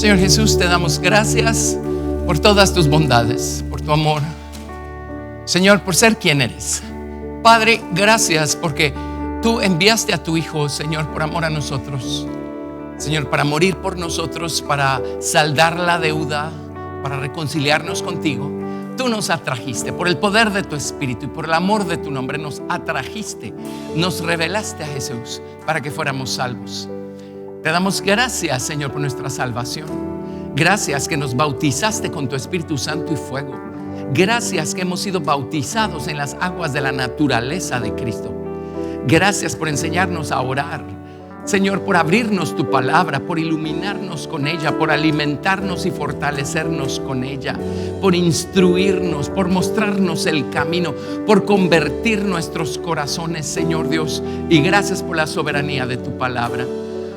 Señor Jesús, te damos gracias por todas tus bondades, por tu amor. Señor, por ser quien eres. Padre, gracias porque tú enviaste a tu Hijo, Señor, por amor a nosotros. Señor, para morir por nosotros, para saldar la deuda, para reconciliarnos contigo. Tú nos atrajiste por el poder de tu Espíritu y por el amor de tu nombre. Nos atrajiste, nos revelaste a Jesús para que fuéramos salvos. Te damos gracias, Señor, por nuestra salvación. Gracias que nos bautizaste con tu Espíritu Santo y fuego. Gracias que hemos sido bautizados en las aguas de la naturaleza de Cristo. Gracias por enseñarnos a orar. Señor, por abrirnos tu palabra, por iluminarnos con ella, por alimentarnos y fortalecernos con ella, por instruirnos, por mostrarnos el camino, por convertir nuestros corazones, Señor Dios. Y gracias por la soberanía de tu palabra.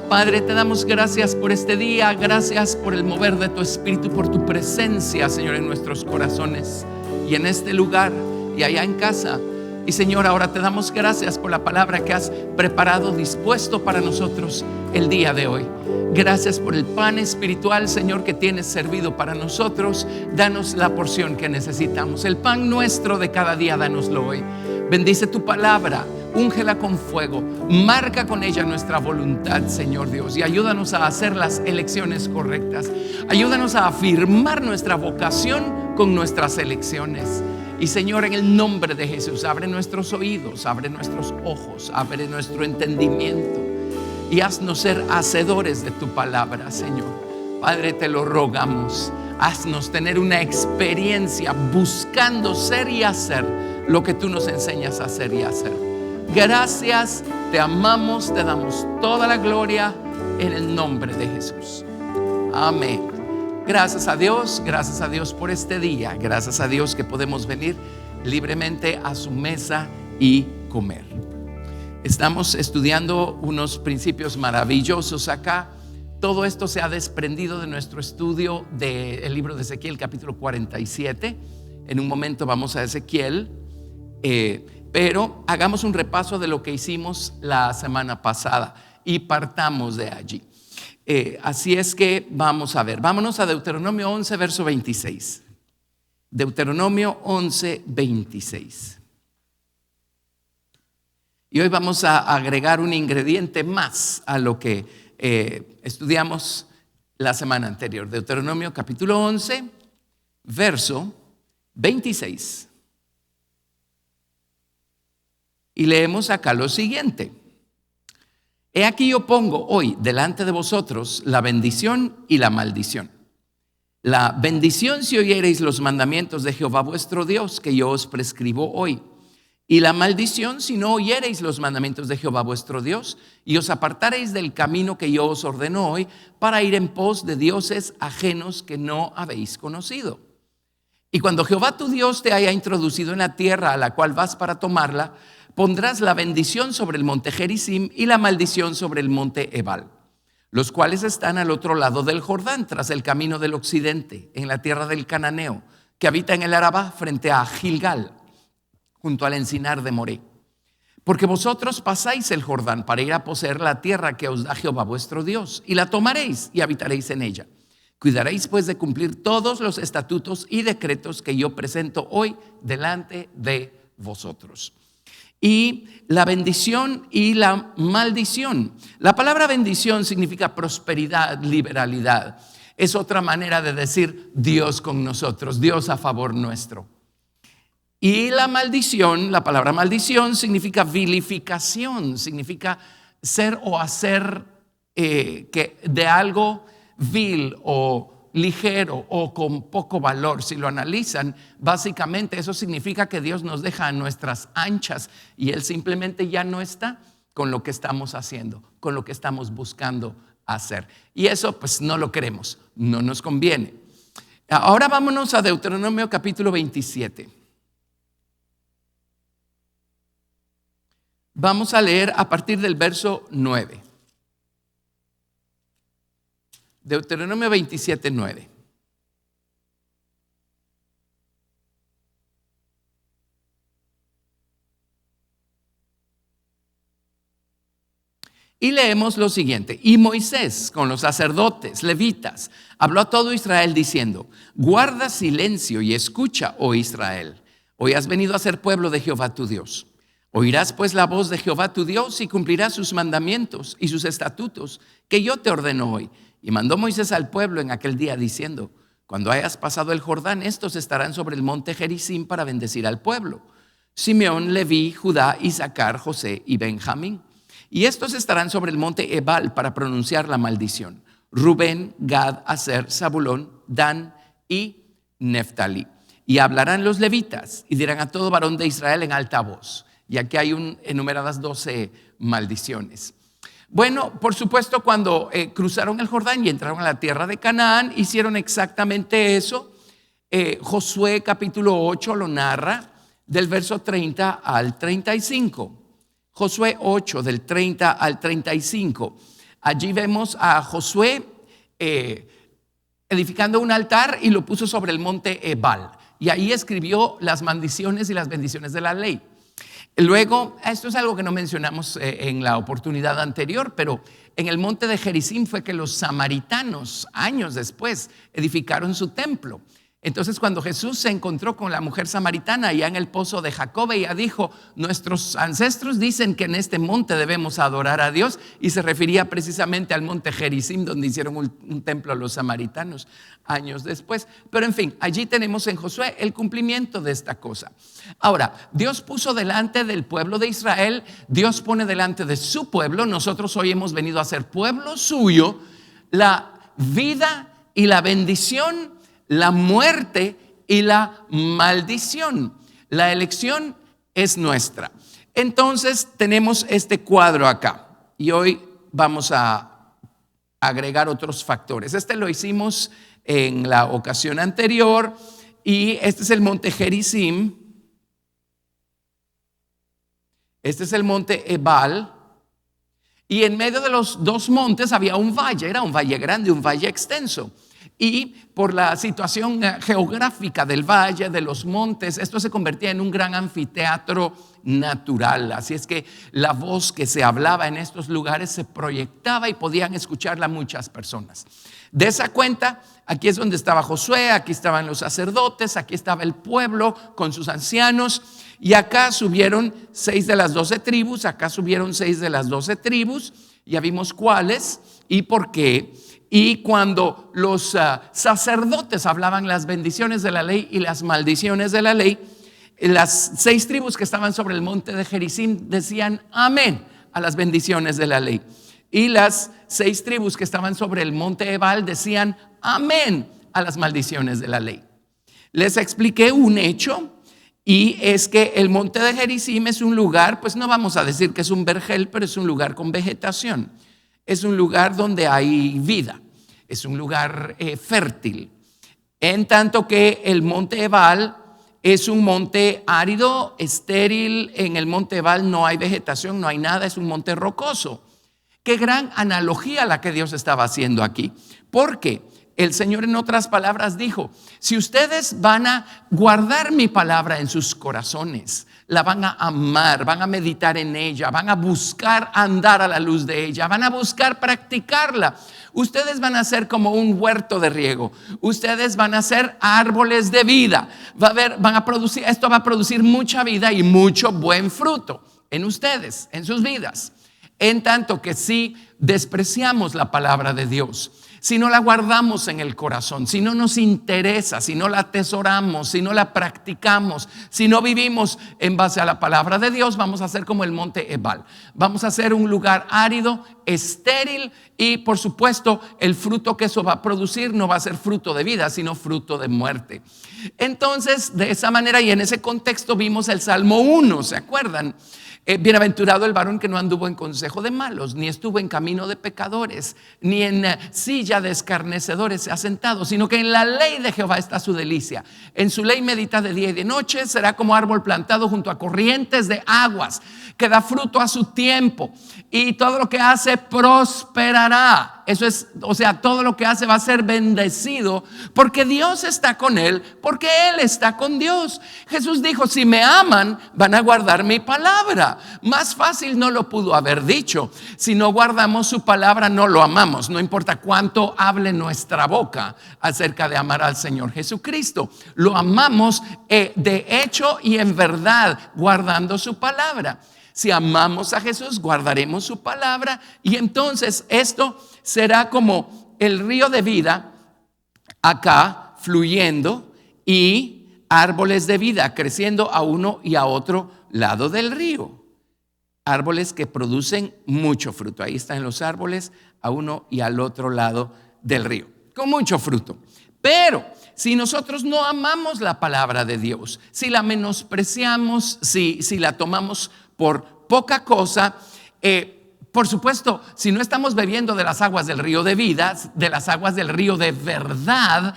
Padre, te damos gracias por este día, gracias por el mover de tu Espíritu, por tu presencia, Señor, en nuestros corazones y en este lugar y allá en casa. Y Señor, ahora te damos gracias por la palabra que has preparado, dispuesto para nosotros el día de hoy. Gracias por el pan espiritual, Señor, que tienes servido para nosotros. Danos la porción que necesitamos. El pan nuestro de cada día, dánoslo hoy. Bendice tu palabra, úngela con fuego, marca con ella nuestra voluntad, Señor Dios, y ayúdanos a hacer las elecciones correctas. Ayúdanos a afirmar nuestra vocación con nuestras elecciones. Y Señor, en el nombre de Jesús, abre nuestros oídos, abre nuestros ojos, abre nuestro entendimiento y haznos ser hacedores de tu palabra, Señor. Padre, te lo rogamos. Haznos tener una experiencia buscando ser y hacer lo que tú nos enseñas a hacer y hacer. Gracias, te amamos, te damos toda la gloria en el nombre de Jesús. Amén. Gracias a Dios por este día. Gracias a Dios que podemos venir libremente a su mesa y comer. Estamos estudiando unos principios maravillosos acá. Todo esto se ha desprendido de nuestro estudio del libro de Ezequiel, capítulo 47. En un momento vamos a Ezequiel, pero hagamos un repaso de lo que hicimos la semana pasada y partamos de allí. Así es que vamos a ver. Vámonos a Deuteronomio 11, verso 26. Deuteronomio 11, 26. Y hoy vamos a agregar un ingrediente más a lo que estudiamos la semana anterior. Deuteronomio capítulo 11, verso 26. Y leemos acá lo siguiente. He aquí yo pongo hoy delante de vosotros la bendición y la maldición. La bendición si oyereis los mandamientos de Jehová vuestro Dios, que yo os prescribo hoy. Y la maldición si no oyereis los mandamientos de Jehová vuestro Dios y os apartareis del camino que yo os ordeno hoy para ir en pos de dioses ajenos que no habéis conocido. Y cuando Jehová tu Dios te haya introducido en la tierra a la cual vas para tomarla, pondrás la bendición sobre el monte Gerizim y la maldición sobre el monte Ebal, los cuales están al otro lado del Jordán, tras el camino del occidente, en la tierra del Cananeo, que habita en el Arabá frente a Gilgal, junto al encinar de Moré. Porque vosotros pasáis el Jordán para ir a poseer la tierra que os da Jehová vuestro Dios, y la tomaréis y habitaréis en ella. Cuidaréis pues de cumplir todos los estatutos y decretos que yo presento hoy delante de vosotros. Y la bendición y la maldición. La palabra bendición significa prosperidad, liberalidad. Es otra manera de decir Dios con nosotros, Dios a favor nuestro. Y la maldición, la palabra maldición significa vilificación, significa ser o hacer que de algo vil o ligero o con poco valor. Si lo analizan, básicamente eso significa que Dios nos deja a nuestras anchas y Él simplemente ya no está con lo que estamos haciendo, con lo que estamos buscando hacer. Y eso pues no lo queremos, no nos conviene. Ahora vámonos a Deuteronomio capítulo 27. Vamos a leer a partir del verso 9. Deuteronomio 27, 9. Y leemos lo siguiente: y Moisés con los sacerdotes, levitas, habló a todo Israel diciendo: guarda silencio y escucha, oh Israel. Hoy has venido a ser pueblo de Jehová tu Dios. Oirás pues la voz de Jehová tu Dios y cumplirás sus mandamientos y sus estatutos que yo te ordeno hoy. Y mandó Moisés al pueblo en aquel día diciendo: cuando hayas pasado el Jordán, estos estarán sobre el monte Gerizim para bendecir al pueblo: Simeón, Leví, Judá, Isaacar, José y Benjamín. Y estos estarán sobre el monte Ebal para pronunciar la maldición: Rubén, Gad, Aser, Zabulón, Dan y Neftalí. Y hablarán los levitas y dirán a todo varón de Israel en alta voz. Y aquí hay enumeradas 12 maldiciones. Bueno, por supuesto, cuando cruzaron el Jordán y entraron a la tierra de Canaán, hicieron exactamente eso. Josué capítulo 8 lo narra del verso 30 al 35. Josué 8 del 30 al 35. Allí vemos a Josué edificando un altar y lo puso sobre el monte Ebal. Y ahí escribió las maldiciones y las bendiciones de la ley. Luego, esto es algo que no mencionamos en la oportunidad anterior, pero en el monte de Gerizim fue que los samaritanos, años después, edificaron su templo. Entonces, cuando Jesús se encontró con la mujer samaritana allá en el pozo de Jacob, ella dijo: nuestros ancestros dicen que en este monte debemos adorar a Dios, y se refería precisamente al monte Gerizim, donde hicieron un templo a los samaritanos años después. Pero en fin, allí tenemos en Josué el cumplimiento de esta cosa. Ahora, Dios puso delante del pueblo de Israel, Dios pone delante de su pueblo, nosotros hoy hemos venido a ser pueblo suyo, la vida y la bendición, la muerte y la maldición. La elección es nuestra. Entonces tenemos este cuadro acá y hoy vamos a agregar otros factores. Este lo hicimos en la ocasión anterior y este es el monte Gerizim. Este es el monte Ebal. Y en medio de los dos montes había un valle, era un valle grande, un valle extenso. Y por la situación geográfica del valle, de los montes, esto se convertía en un gran anfiteatro natural. Así es que la voz que se hablaba en estos lugares se proyectaba y podían escucharla muchas personas. De esa cuenta, aquí es donde estaba Josué, aquí estaban los sacerdotes, aquí estaba el pueblo con sus ancianos. Y acá subieron 6 de las 12 tribus, acá subieron 6 de las 12 tribus. Ya vimos cuáles y por qué. Y cuando los sacerdotes hablaban las bendiciones de la ley y las maldiciones de la ley, las 6 tribus que estaban sobre el monte de Gerizim decían amén a las bendiciones de la ley. Y las 6 tribus que estaban sobre el monte Ebal decían amén a las maldiciones de la ley. Les expliqué un hecho, y es que el monte de Gerizim es un lugar, pues no vamos a decir que es un vergel, pero es un lugar con vegetación. Es un lugar donde hay vida, es un lugar fértil. En tanto que el monte Ebal es un monte árido, estéril. En el monte Ebal no hay vegetación, no hay nada, es un monte rocoso. Qué gran analogía la que Dios estaba haciendo aquí. Porque el Señor, en otras palabras, dijo: si ustedes van a guardar mi palabra en sus corazones, la van a amar, van a meditar en ella, van a buscar andar a la luz de ella, van a buscar practicarla, ustedes van a ser como un huerto de riego, ustedes van a ser árboles de vida. Esto va a producir mucha vida y mucho buen fruto en ustedes, en sus vidas. En tanto que si despreciamos la palabra de Dios, si no la guardamos en el corazón, si no nos interesa, si no la atesoramos, si no la practicamos, si no vivimos en base a la palabra de Dios, vamos a ser como el monte Ebal. Vamos a ser un lugar árido, estéril, y por supuesto el fruto que eso va a producir no va a ser fruto de vida, sino fruto de muerte. Entonces, de esa manera y en ese contexto vimos el Salmo 1, ¿se acuerdan? Bienaventurado el varón que no anduvo en consejo de malos, ni estuvo en camino de pecadores, ni en silla de escarnecedores se ha sentado, sino que en la ley de Jehová está su delicia. En su ley medita de día y de noche. Será como árbol plantado junto a corrientes de aguas, que da fruto a su tiempo, y todo lo que hace prosperará. Eso es, o sea, todo lo que hace va a ser bendecido porque Dios está con él, porque él está con Dios. Jesús dijo, si me aman, van a guardar mi palabra. Más fácil no lo pudo haber dicho. Si no guardamos su palabra, no lo amamos. No importa cuánto hable nuestra boca acerca de amar al Señor Jesucristo. Lo amamos de hecho y en verdad, guardando su palabra. Si amamos a Jesús, guardaremos su palabra y entonces esto será como el río de vida acá fluyendo y árboles de vida creciendo a uno y a otro lado del río. Árboles que producen mucho fruto. Ahí están los árboles a uno y al otro lado del río, con mucho fruto. Pero si nosotros no amamos la palabra de Dios, si la menospreciamos, si la tomamos por poca cosa, por supuesto, si no estamos bebiendo de las aguas del río de vida, de las aguas del río de verdad,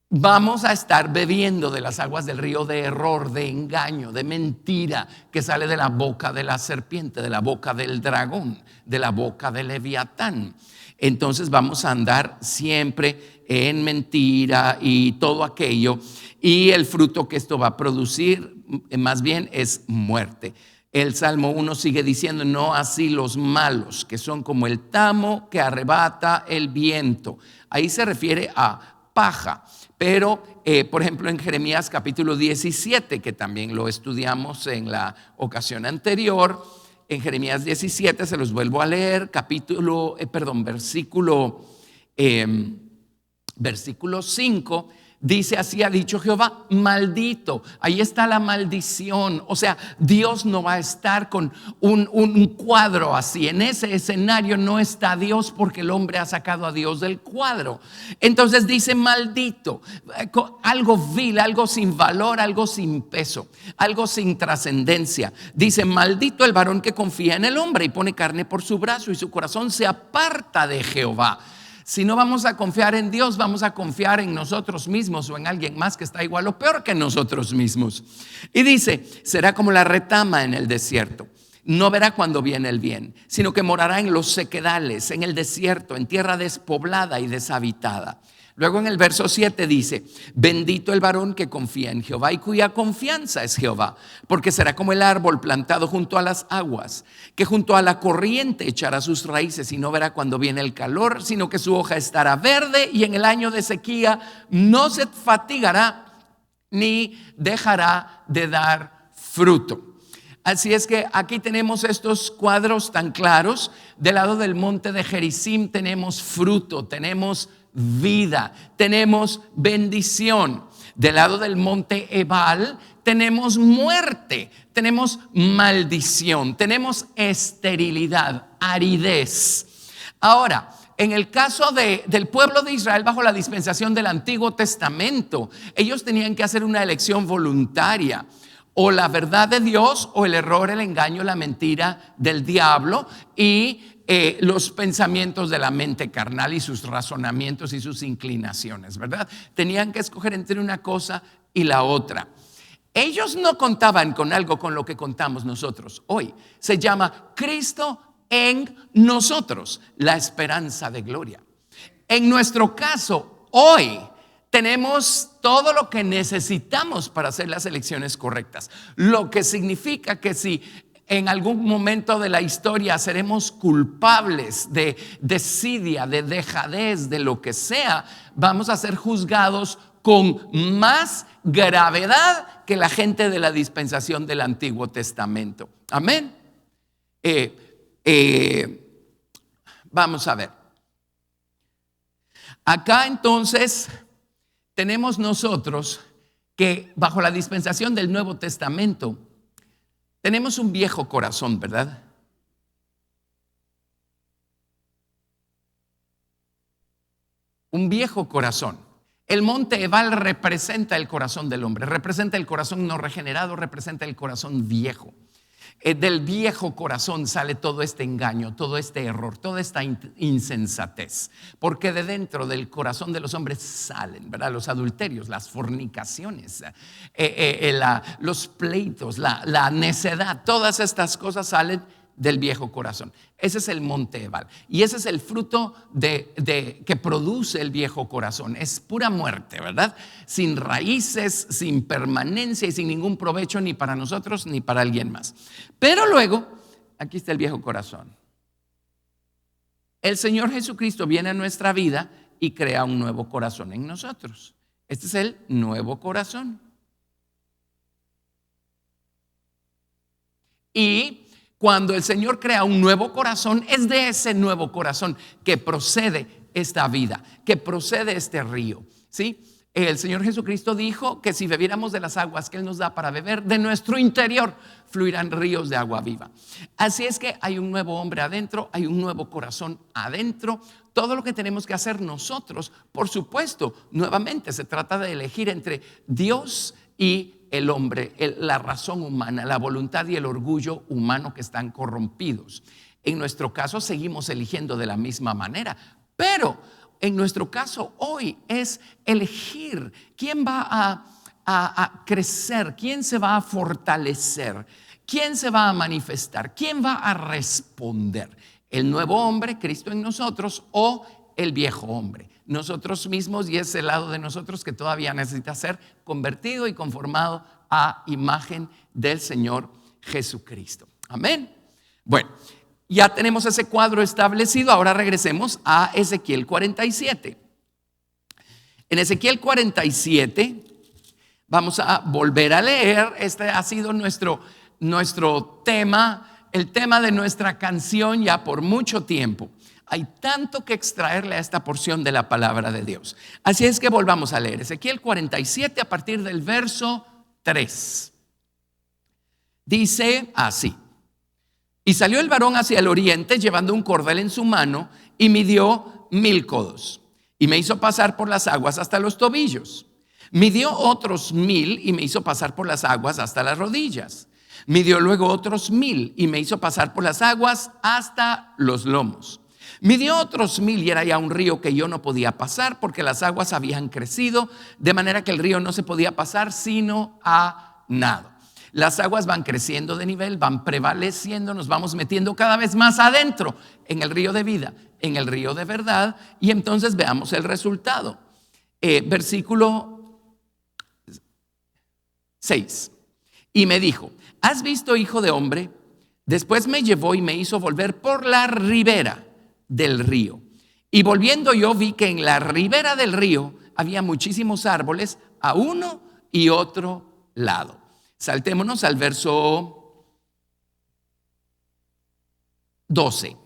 vamos a estar bebiendo de las aguas del río de error, de engaño, de mentira, que sale de la boca de la serpiente, de la boca del dragón, de la boca del leviatán. Entonces vamos a andar siempre en mentira y todo aquello, y el fruto que esto va a producir más bien es muerte. El Salmo 1 sigue diciendo, no así los malos, que son como el tamo que arrebata el viento. Ahí se refiere a paja. Pero, por ejemplo, en Jeremías capítulo 17, que también lo estudiamos en la ocasión anterior, en Jeremías 17, se los vuelvo a leer, versículo 5, dice, así ha dicho Jehová, maldito. Ahí está la maldición. O sea, Dios no va a estar con un cuadro así. En ese escenario no está Dios porque el hombre ha sacado a Dios del cuadro. Entonces dice maldito, algo vil, algo sin valor, algo sin peso, algo sin trascendencia. Dice maldito el varón que confía en el hombre y pone carne por su brazo y su corazón se aparta de Jehová. Si no vamos a confiar en Dios, vamos a confiar en nosotros mismos o en alguien más que está igual o peor que nosotros mismos. Y dice, será como la retama en el desierto. No verá cuando viene el bien, sino que morará en los sequedales, en el desierto, en tierra despoblada y deshabitada. Luego en el verso 7 dice, bendito el varón que confía en Jehová y cuya confianza es Jehová, porque será como el árbol plantado junto a las aguas, que junto a la corriente echará sus raíces y no verá cuando viene el calor, sino que su hoja estará verde y en el año de sequía no se fatigará ni dejará de dar fruto. Así es que aquí tenemos estos cuadros tan claros. Del lado del monte de Gerizim tenemos fruto, tenemos vida, tenemos bendición. Del lado del monte Ebal tenemos muerte, tenemos maldición, tenemos esterilidad, aridez. Ahora, en el caso del pueblo de Israel bajo la dispensación del Antiguo Testamento, ellos tenían que hacer una elección voluntaria. O la verdad de Dios o el error, el engaño, la mentira del diablo y los pensamientos de la mente carnal y sus razonamientos y sus inclinaciones, ¿verdad? Tenían que escoger entre una cosa y la otra. Ellos no contaban con algo con lo que contamos nosotros hoy. Se llama Cristo en nosotros, la esperanza de gloria. En nuestro caso, hoy tenemos todo lo que necesitamos para hacer las elecciones correctas. Lo que significa que si en algún momento de la historia seremos culpables de desidia, de dejadez, de lo que sea, vamos a ser juzgados con más gravedad que la gente de la dispensación del Antiguo Testamento. Amén. Vamos a ver. Acá entonces tenemos nosotros que bajo la dispensación del Nuevo Testamento tenemos un viejo corazón, ¿verdad? Un viejo corazón. El monte Ebal representa el corazón del hombre, representa el corazón no regenerado, representa el corazón viejo. Del viejo corazón sale todo este engaño, todo este error, toda esta insensatez, porque de dentro del corazón de los hombres salen, ¿verdad? Los adulterios, las fornicaciones, los pleitos, la necedad, todas estas cosas salen del viejo corazón. Ese es el monte Ebal. Y ese es el fruto que produce el viejo corazón. Es pura muerte, ¿verdad? Sin raíces, sin permanencia y sin ningún provecho ni para nosotros ni para alguien más. Pero luego, aquí está el viejo corazón. El Señor Jesucristo viene a nuestra vida y crea un nuevo corazón en nosotros. Este es el nuevo corazón. Y cuando el Señor crea un nuevo corazón, es de ese nuevo corazón que procede esta vida, que procede este río, ¿sí? El Señor Jesucristo dijo que si bebiéramos de las aguas que Él nos da para beber, de nuestro interior fluirán ríos de agua viva. Así es que hay un nuevo hombre adentro, hay un nuevo corazón adentro. Todo lo que tenemos que hacer nosotros, por supuesto, nuevamente se trata de elegir entre Dios y el hombre, la razón humana, la voluntad y el orgullo humano que están corrompidos. En nuestro caso seguimos eligiendo de la misma manera, pero en nuestro caso hoy es elegir quién va a crecer, quién se va a fortalecer, quién se va a manifestar, quién va a responder. El nuevo hombre, Cristo en nosotros, o el viejo hombre, nosotros mismos, y ese lado de nosotros que todavía necesita ser convertido y conformado a imagen del Señor Jesucristo. Amén. Bueno, ya tenemos ese cuadro establecido. Ahora regresemos a Ezequiel 47. En Ezequiel 47 vamos a volver a leer. Este ha sido nuestro tema, el tema de nuestra canción ya por mucho tiempo. Hay tanto que extraerle a esta porción de la palabra de Dios. Así es que volvamos a leer Ezequiel 47 a partir del verso 3. Dice así: y salió el varón hacia el oriente llevando un cordel en su mano y midió 1000 codos y me hizo pasar por las aguas hasta los tobillos. Midió otros 1000 y me hizo pasar por las aguas hasta las rodillas. Midió luego otros 1000 y me hizo pasar por las aguas hasta los lomos. Midió otros 1000 y era ya un río que yo no podía pasar porque las aguas habían crecido, de manera que el río no se podía pasar sino a nado. Las aguas van creciendo de nivel, van prevaleciendo, nos vamos metiendo cada vez más adentro en el río de vida, en el río de verdad, y entonces veamos el resultado. Versículo 6. Y me dijo: ¿has visto, hijo de hombre? Después me llevó y me hizo volver por la ribera del río. Y volviendo yo vi que en la ribera del río había muchísimos árboles a uno y otro lado. Saltémonos al verso 12.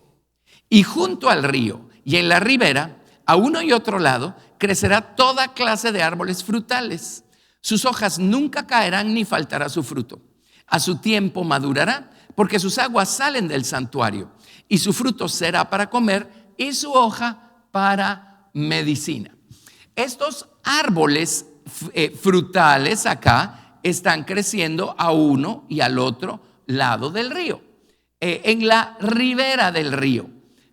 Y junto al río y en la ribera, a uno y otro lado, crecerá toda clase de árboles frutales. Sus hojas nunca caerán ni faltará su fruto. A su tiempo madurará, porque sus aguas salen del santuario, y su fruto será para comer y su hoja para medicina. Estos árboles frutales acá están creciendo a uno y al otro lado del río, en la ribera del río.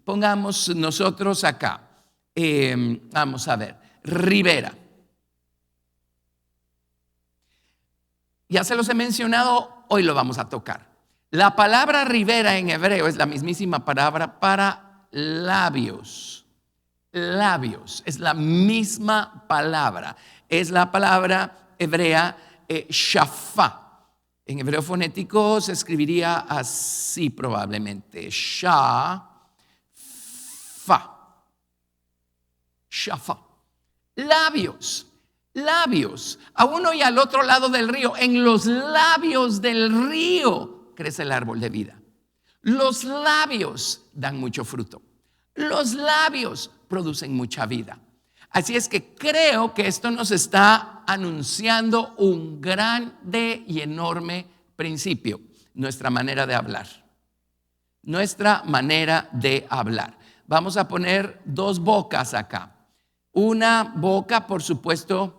Pongamos nosotros acá, vamos a ver, ribera. Ya se los he mencionado, hoy lo vamos a tocar. La palabra ribera en hebreo es la mismísima palabra para labios. Labios, es la misma palabra. Es la palabra hebrea shafá. En hebreo fonético se escribiría así probablemente: shafá. Shafá. Labios. Labios, a uno y al otro lado del río, en los labios del río crece el árbol de vida. Los labios dan mucho fruto. Los labios producen mucha vida. Así es que creo que esto nos está anunciando un grande y enorme principio: nuestra manera de hablar. Nuestra manera de hablar. Vamos a poner dos bocas acá. Una boca, por supuesto,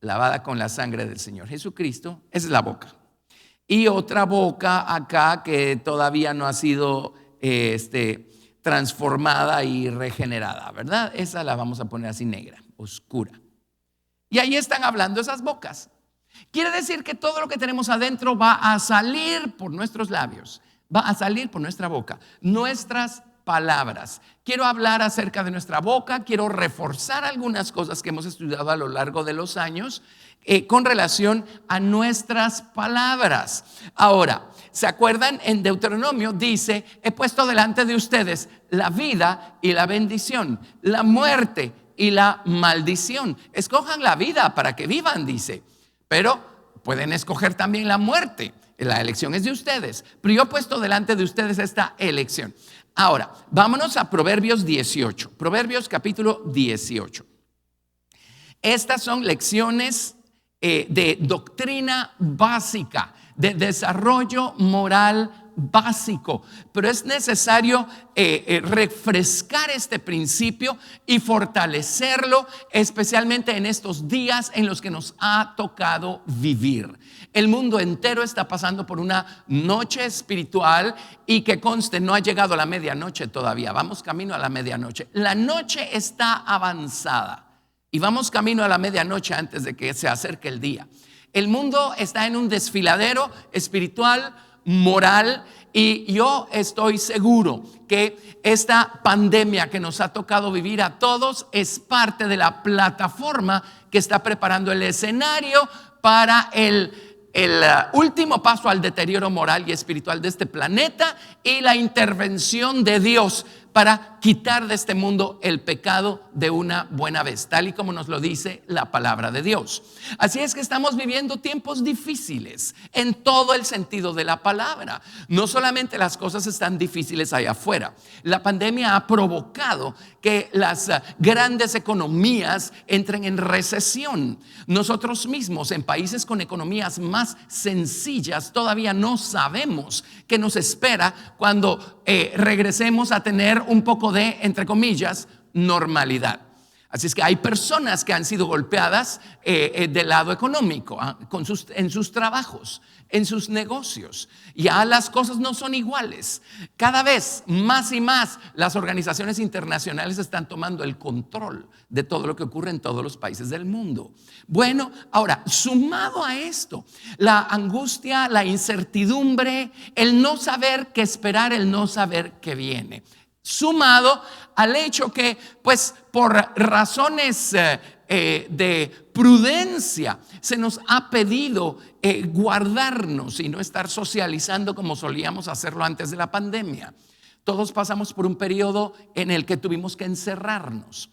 lavada con la sangre del Señor Jesucristo, esa es la boca. Y otra boca acá que todavía no ha sido transformada y regenerada, ¿verdad? Esa la vamos a poner así negra, oscura. Y ahí están hablando esas bocas. Quiere decir que todo lo que tenemos adentro va a salir por nuestros labios, va a salir por nuestra boca, nuestras palabras. Quiero hablar acerca de nuestra boca, quiero reforzar algunas cosas que hemos estudiado a lo largo de los años con relación a nuestras palabras. Ahora, ¿se acuerdan? En Deuteronomio dice: he puesto delante de ustedes la vida y la bendición, la muerte y la maldición. Escojan la vida para que vivan, dice. Pero pueden escoger también la muerte. La elección es de ustedes. Pero yo he puesto delante de ustedes esta elección. Ahora, vámonos a Proverbios 18. Proverbios capítulo 18. Estas son lecciones de doctrina básica, de desarrollo moral básico, pero es necesario refrescar este principio y fortalecerlo, especialmente en estos días en los que nos ha tocado vivir. El mundo entero está pasando por una noche espiritual, y que conste, no ha llegado la medianoche todavía, vamos camino a la medianoche. La noche está avanzada y vamos camino a la medianoche antes de que se acerque el día. El mundo está en un desfiladero espiritual, moral, y yo estoy seguro que esta pandemia que nos ha tocado vivir a todos es parte de la plataforma que está preparando el escenario para el último paso al deterioro moral y espiritual de este planeta, y la intervención de Dios para quitar de este mundo el pecado de una buena vez, tal y como nos lo dice la palabra de Dios. Así es que estamos viviendo tiempos difíciles en todo el sentido de la palabra. No solamente las cosas están difíciles allá afuera, la pandemia ha provocado que las grandes economías entren en recesión. Nosotros mismos, en países con economías más sencillas, todavía no sabemos qué nos espera cuando regresemos a tener un poco de, entre comillas, normalidad. Así es que hay personas que han sido golpeadas del lado económico, en sus trabajos, en sus negocios. Ya las cosas no son iguales. Cada vez más y más las organizaciones internacionales están tomando el control de todo lo que ocurre en todos los países del mundo. Bueno, ahora, sumado a esto, la angustia, la incertidumbre, el no saber qué esperar, el no saber qué viene. Sumado al hecho que, pues, por razones de prudencia, se nos ha pedido guardarnos y no estar socializando como solíamos hacerlo antes de la pandemia. Todos pasamos por un periodo en el que tuvimos que encerrarnos,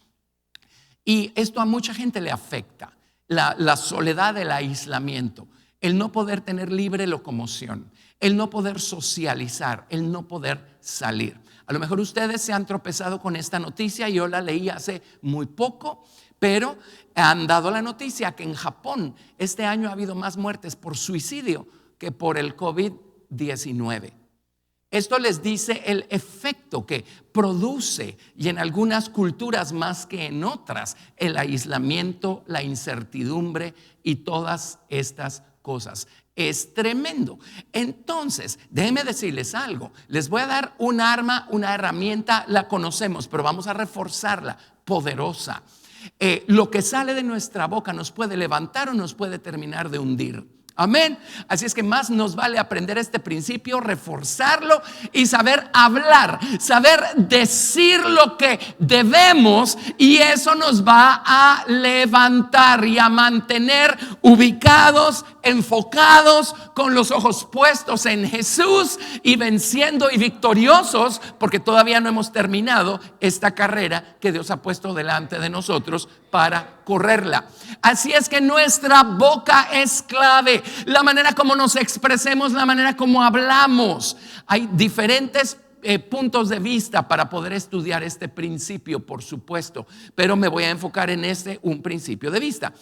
y esto a mucha gente le afecta. La soledad del aislamiento, el no poder tener libre locomoción, el no poder socializar, el no poder salir. A lo mejor ustedes se han tropezado con esta noticia. Yo la leí hace muy poco, pero han dado la noticia que en Japón este año ha habido más muertes por suicidio que por el COVID-19. Esto les dice el efecto que produce, y en algunas culturas más que en otras, el aislamiento, la incertidumbre y todas estas cosas. Es tremendo. Entonces, déjenme decirles algo. Les voy a dar un arma, una herramienta, la conocemos, pero vamos a reforzarla, poderosa. Lo que sale de nuestra boca nos puede levantar o nos puede terminar de hundir. Amén. Así es que más nos vale aprender este principio, reforzarlo y saber hablar, saber decir lo que debemos, y eso nos va a levantar y a mantener ubicados, enfocados, con los ojos puestos en Jesús y venciendo y victoriosos, porque todavía no hemos terminado esta carrera que Dios ha puesto delante de nosotros para correrla. Así es que nuestra boca es clave. La manera como nos expresemos, la manera como hablamos. Hay diferentes puntos de vista para poder estudiar este principio, por supuesto, pero me voy a enfocar en un principio de vista.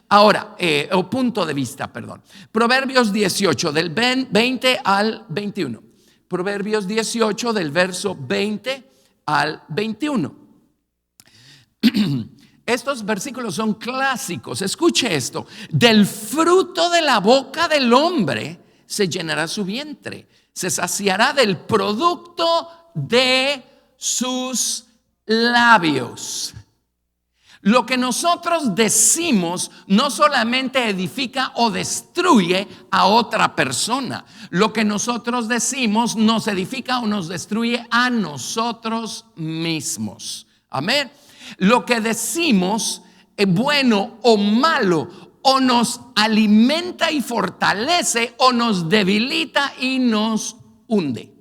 Ahora, o punto de vista, perdón. Proverbios 18, del 20 al 21. Proverbios 18, del verso 20 al 21. Estos versículos son clásicos. Escuche esto: del fruto de la boca del hombre se llenará su vientre, se saciará del producto de sus labios. Lo que nosotros decimos no solamente edifica o destruye a otra persona. Lo que nosotros decimos nos edifica o nos destruye a nosotros mismos. Amén. Lo que decimos, bueno o malo, o nos alimenta y fortalece o nos debilita y nos hunde.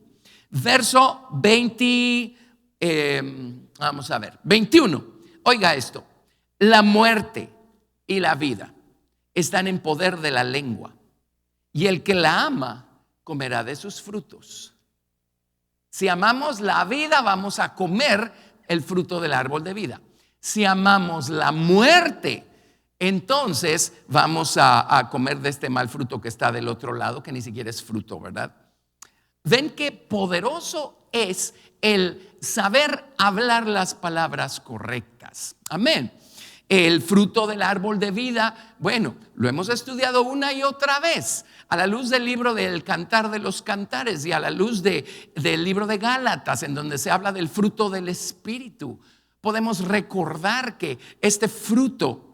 Verso 21. Oiga esto. La muerte y la vida están en poder de la lengua, y el que la ama comerá de sus frutos. Si amamos la vida, vamos a comer el fruto del árbol de vida. Si amamos la muerte, entonces vamos a comer de este mal fruto que está del otro lado, que ni siquiera es fruto, ¿verdad? Ven qué poderoso es el saber hablar las palabras correctas. Amén. El fruto del árbol de vida, bueno, lo hemos estudiado una y otra vez a la luz del libro del Cantar de los Cantares y a la luz del libro de Gálatas, en donde se habla del fruto del Espíritu. Podemos recordar que este fruto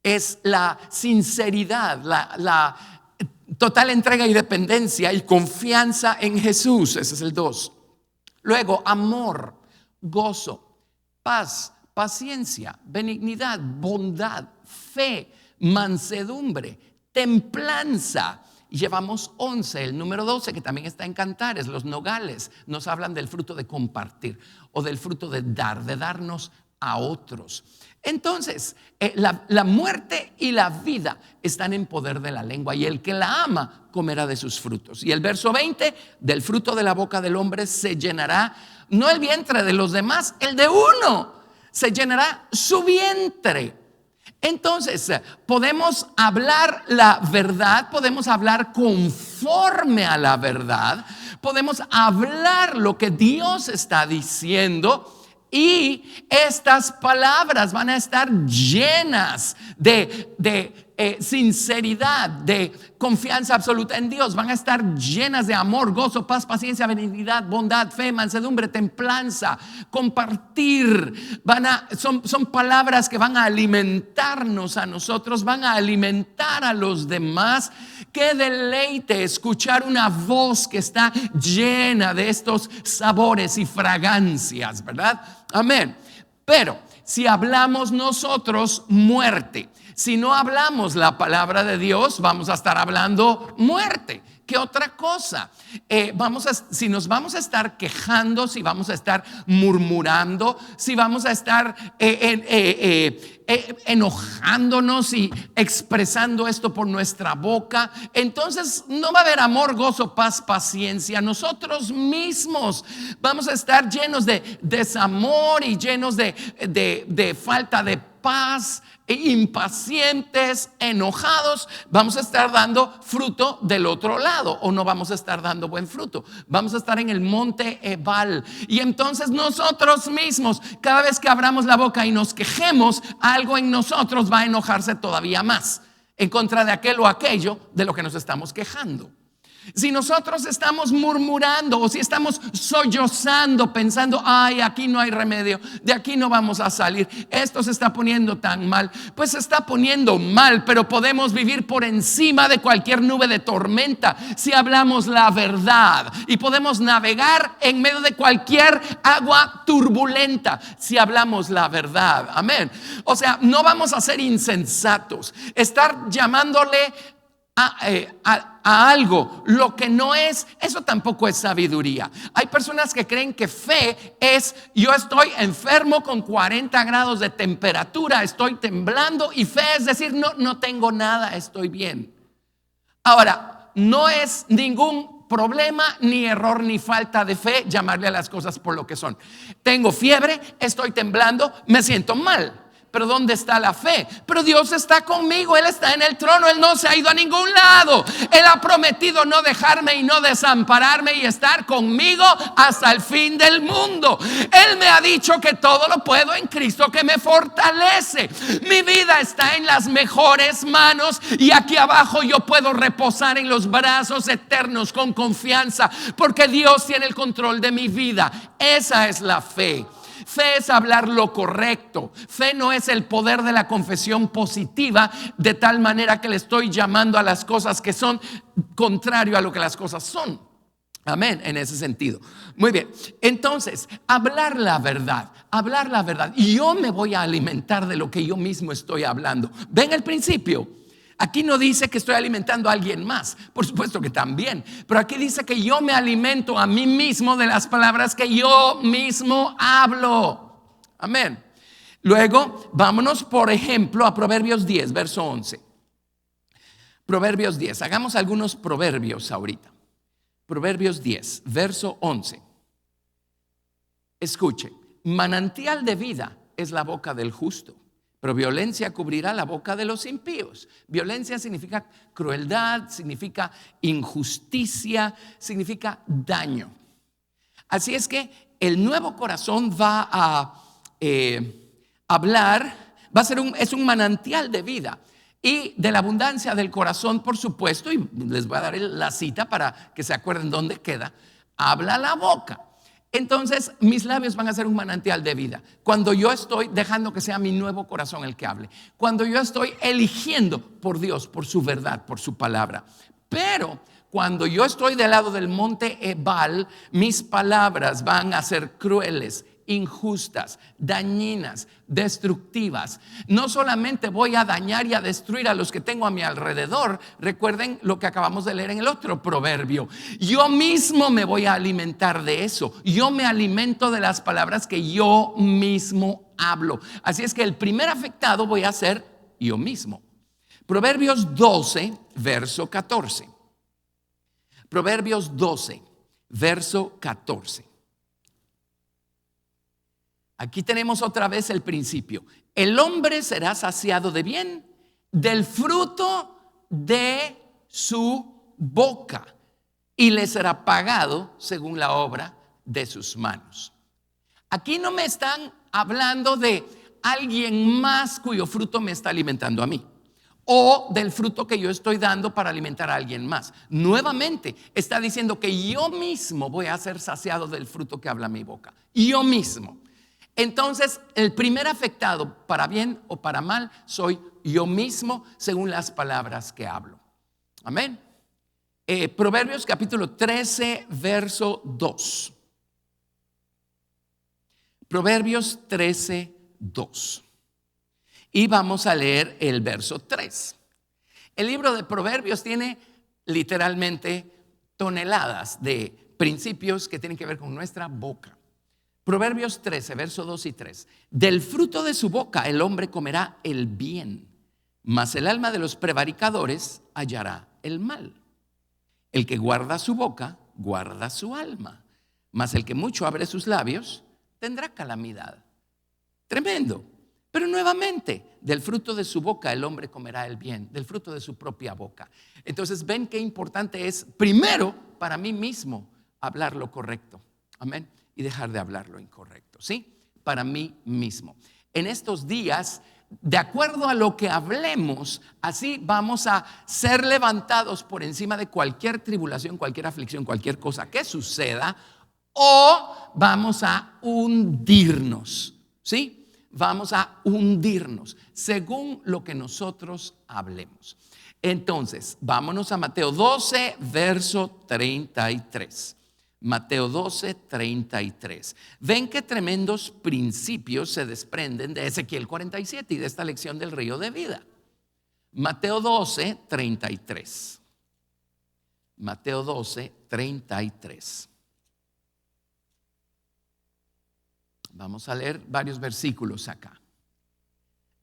es la sinceridad, la total entrega y dependencia y confianza en Jesús. Ese es el 2. Luego, amor, gozo, paz, paciencia, benignidad, bondad, fe, mansedumbre, templanza. Y llevamos 11, el número 12 que también está en Cantares, los nogales, nos hablan del fruto de compartir o del fruto de dar, de darnos a otros. Entonces, la muerte y la vida están en poder de la lengua, y el que la ama comerá de sus frutos. Y el verso 20, del fruto de la boca del hombre se llenará, no el vientre de los demás, el de uno, se llenará su vientre. Entonces, podemos hablar la verdad, podemos hablar conforme a la verdad, podemos hablar lo que Dios está diciendo. Y estas palabras van a estar llenas de sinceridad, de confianza absoluta en Dios. Van a estar llenas de amor, gozo, paz, paciencia, benignidad, bondad, fe, mansedumbre, templanza, compartir. Son palabras que van a alimentarnos a nosotros, van a alimentar a los demás. Qué deleite escuchar una voz que está llena de estos sabores y fragancias, ¿verdad? Amén. Pero si hablamos nosotros muerte, si no hablamos la palabra de Dios, vamos a estar hablando muerte. ¿Qué otra cosa? Si nos vamos a estar quejando, si vamos a estar murmurando, si vamos a estar enojándonos y expresando esto por nuestra boca, entonces no va a haber amor, gozo, paz, paciencia. Nosotros mismos vamos a estar llenos de desamor y llenos de falta de paz, impacientes, enojados. Vamos a estar dando fruto del otro lado, o no vamos a estar dando buen fruto. Vamos a estar en el monte Ebal, y entonces nosotros mismos, cada vez que abramos la boca y nos quejemos, algo en nosotros va a enojarse todavía más en contra de aquel o aquello de lo que nos estamos quejando. Si nosotros estamos murmurando, o si estamos sollozando, pensando, ay, aquí no hay remedio, de aquí no vamos a salir, esto se está poniendo tan mal, pues se está poniendo mal, pero podemos vivir por encima de cualquier nube de tormenta si hablamos la verdad, y podemos navegar en medio de cualquier agua turbulenta si hablamos la verdad. Amén. O sea, no vamos a ser insensatos, estar llamándole a algo lo que no es, eso tampoco es sabiduría. Hay personas que creen que fe es: yo estoy enfermo con 40 grados de temperatura, estoy temblando, y fe es decir, no tengo nada, estoy bien. Ahora, no es ningún problema, ni error, ni falta de fe llamarle a las cosas por lo que son. Tengo fiebre, estoy temblando, me siento mal. Pero ¿dónde está la fe? Pero Dios está conmigo, Él está en el trono, Él no se ha ido a ningún lado. Él ha prometido no dejarme y no desampararme, y estar conmigo hasta el fin del mundo. Él me ha dicho que todo lo puedo en Cristo que me fortalece. Mi vida está en las mejores manos, y aquí abajo yo puedo reposar en los brazos eternos con confianza, porque Dios tiene el control de mi vida. Esa es la fe. Fe es hablar lo correcto. Fe no es el poder de la confesión positiva, de tal manera que le estoy llamando a las cosas que son contrario a lo que las cosas son. Amén, en ese sentido. Muy bien, entonces, hablar la verdad. Y yo me voy a alimentar de lo que yo mismo estoy hablando. ¿Ven el principio? Aquí no dice que estoy alimentando a alguien más, por supuesto que también, pero aquí dice que yo me alimento a mí mismo de las palabras que yo mismo hablo. Amén. Luego, vámonos por ejemplo a Proverbios 10, verso 11. Proverbios 10, hagamos algunos proverbios ahorita. Proverbios 10, verso 11. Escuche, manantial de vida es la boca del justo, pero violencia cubrirá la boca de los impíos. Violencia significa crueldad, significa injusticia, significa daño. Así es que el nuevo corazón va a hablar, es un manantial de vida. Y de la abundancia del corazón, por supuesto, y les voy a dar la cita para que se acuerden dónde queda, habla la boca. Entonces mis labios van a ser un manantial de vida. Cuando yo estoy dejando que sea mi nuevo corazón el que hable. Cuando yo estoy eligiendo por Dios, por su verdad, por su palabra. Pero cuando yo estoy del lado del monte Ebal, mis palabras van a ser crueles, injustas, dañinas, destructivas. No solamente voy a dañar y a destruir a los que tengo a mi alrededor. Recuerden lo que acabamos de leer en el otro proverbio. Yo mismo me voy a alimentar de eso. Yo me alimento de las palabras que yo mismo hablo. Así es que el primer afectado voy a ser yo mismo. Proverbios 12, verso 14. Proverbios 12, verso 14. Aquí tenemos otra vez el principio. El hombre será saciado de bien del fruto de su boca y le será pagado según la obra de sus manos. Aquí no me están hablando de alguien más cuyo fruto me está alimentando a mí, o del fruto que yo estoy dando para alimentar a alguien más. Nuevamente está diciendo que yo mismo voy a ser saciado del fruto que habla mi boca. Yo mismo. Entonces, el primer afectado, para bien o para mal, soy yo mismo según las palabras que hablo. Amén. Proverbios capítulo 13, verso 2. Proverbios 13, 2. Y vamos a leer el verso 3. El libro de Proverbios tiene literalmente toneladas de principios que tienen que ver con nuestra boca. Proverbios 13, verso 2 y 3. Del fruto de su boca el hombre comerá el bien, mas el alma de los prevaricadores hallará el mal. El que guarda su boca, guarda su alma, mas el que mucho abre sus labios, tendrá calamidad. Tremendo. Pero nuevamente, del fruto de su boca el hombre comerá el bien, del fruto de su propia boca. Entonces ven qué importante es, primero, para mí mismo, hablar lo correcto. Amén. Y dejar de hablar lo incorrecto, ¿sí? Para mí mismo. En estos días, de acuerdo a lo que hablemos, así vamos a ser levantados por encima de cualquier tribulación, cualquier aflicción, cualquier cosa que suceda, o vamos a hundirnos, ¿sí? Vamos a hundirnos según lo que nosotros hablemos. Entonces, vámonos a Mateo 12, verso 33. Mateo 12, 33. Ven qué tremendos principios se desprenden de Ezequiel 47 y de esta lección del río de vida. Mateo 12, 33. Mateo 12, 33. Vamos a leer varios versículos acá.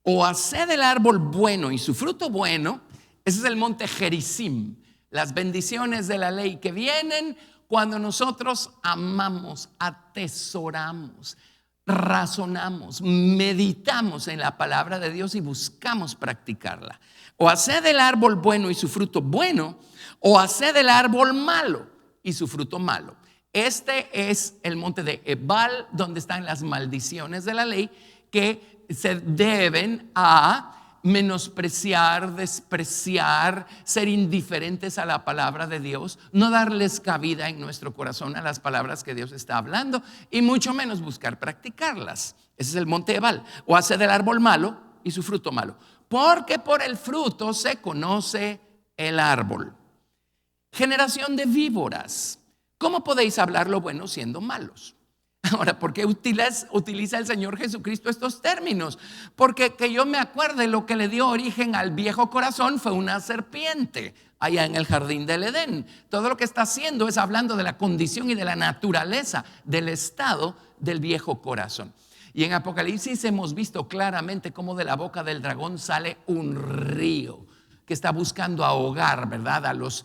O haced el árbol bueno y su fruto bueno. Ese es el monte Gerizim. Las bendiciones de la ley que vienen cuando nosotros amamos, atesoramos, razonamos, meditamos en la palabra de Dios y buscamos practicarla. O haced el árbol bueno y su fruto bueno, o haced el árbol malo y su fruto malo. Este es el monte de Ebal, donde están las maldiciones de la ley que se deben a menospreciar, despreciar, ser indiferentes a la palabra de Dios, no darles cabida en nuestro corazón a las palabras que Dios está hablando y mucho menos buscar practicarlas. Ese es el monte Ebal. O hace del árbol malo y su fruto malo, porque por el fruto se conoce el árbol. Generación de víboras, ¿cómo podéis hablar lo bueno siendo malos? Ahora, ¿por qué utiliza el Señor Jesucristo estos términos? Porque que yo me acuerde, lo que le dio origen al viejo corazón fue una serpiente allá en el jardín del Edén. Todo lo que está haciendo es hablando de la condición y de la naturaleza del estado del viejo corazón. Y en Apocalipsis hemos visto claramente cómo de la boca del dragón sale un río que está buscando ahogar, ¿verdad?, a los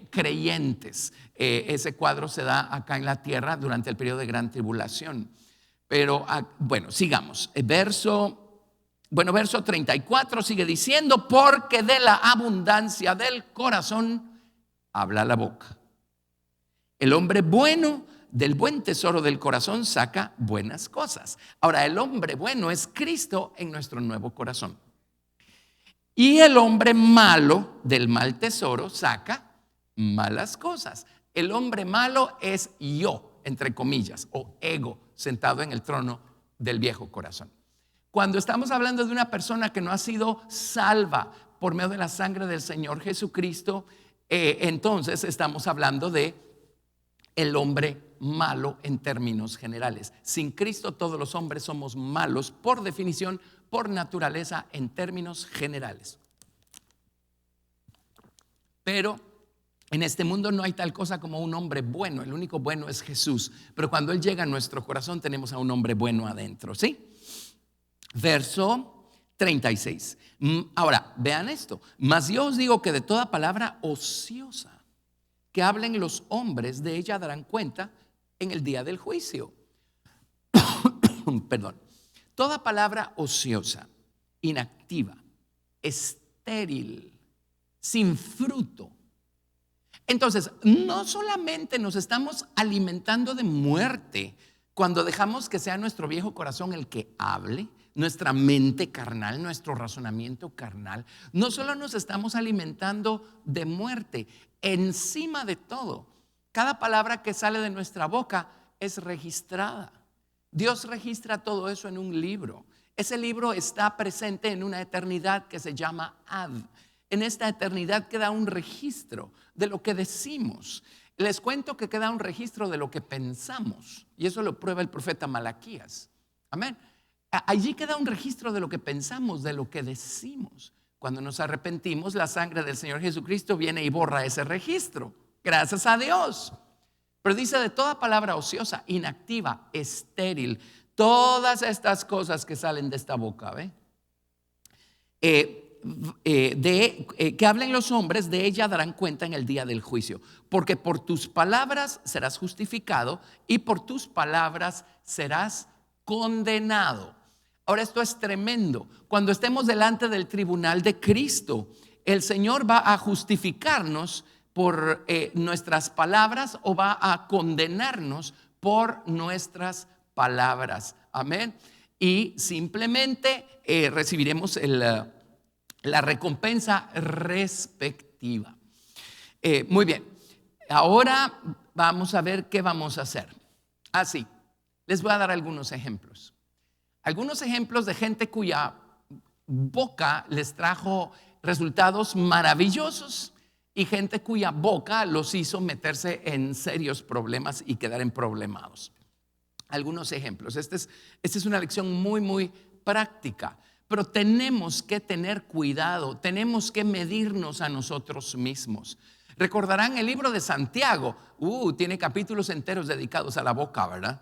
creyentes. Ese cuadro se da acá en la tierra durante el periodo de gran tribulación. Pero bueno, sigamos. Verso 34 sigue diciendo: porque de la abundancia del corazón habla la boca. El hombre bueno del buen tesoro del corazón saca buenas cosas. Ahora, el hombre bueno es Cristo en nuestro nuevo corazón. Y el hombre malo del mal tesoro saca malas cosas. El hombre malo es yo, entre comillas, o ego, sentado en el trono del viejo corazón. Cuando estamos hablando de una persona que no ha sido salva por medio de la sangre del Señor Jesucristo, entonces estamos hablando de el hombre malo en términos generales. Sin Cristo todos los hombres somos malos por definición, por naturaleza, en términos generales. Pero en este mundo no hay tal cosa como un hombre bueno. El único bueno es Jesús. Pero cuando Él llega a nuestro corazón tenemos a un hombre bueno adentro, ¿sí? Verso 36. Ahora, vean esto. Mas yo os digo que de toda palabra ociosa que hablen los hombres, de ella darán cuenta en el día del juicio. Perdón. Toda palabra ociosa, inactiva, estéril, sin fruto. Entonces, no solamente nos estamos alimentando de muerte cuando dejamos que sea nuestro viejo corazón el que hable, nuestra mente carnal, nuestro razonamiento carnal. No solo nos estamos alimentando de muerte, encima de todo, cada palabra que sale de nuestra boca es registrada. Dios registra todo eso en un libro. Ese libro está presente en una eternidad que se llama Ad. En esta eternidad queda un registro de lo que decimos. Les cuento que queda un registro de lo que pensamos, y eso lo prueba el profeta Malaquías. Amén. Allí queda un registro de lo que pensamos, de lo que decimos. Cuando nos arrepentimos, la sangre del Señor Jesucristo viene y borra ese registro. Gracias a Dios. Pero dice de toda palabra ociosa, inactiva, estéril, todas estas cosas que salen de esta boca, ¿ve? Que hablen los hombres, de ella darán cuenta en el día del juicio. Porque por tus palabras serás justificado y por tus palabras serás condenado. Ahora, esto es tremendo. Cuando estemos delante del tribunal de Cristo, el Señor va a justificarnos por nuestras palabras o va a condenarnos por nuestras palabras. Amén. Y simplemente recibiremos la recompensa respectiva. Muy bien. Ahora vamos a ver qué vamos a hacer. Así, les voy a dar algunos ejemplos. Algunos ejemplos de gente cuya boca les trajo resultados maravillosos y gente cuya boca los hizo meterse en serios problemas y quedar emproblemados. Algunos ejemplos. Esta es una lección muy, muy práctica, pero tenemos que tener cuidado, tenemos que medirnos a nosotros mismos. Recordarán el libro de Santiago, tiene capítulos enteros dedicados a la boca, ¿verdad?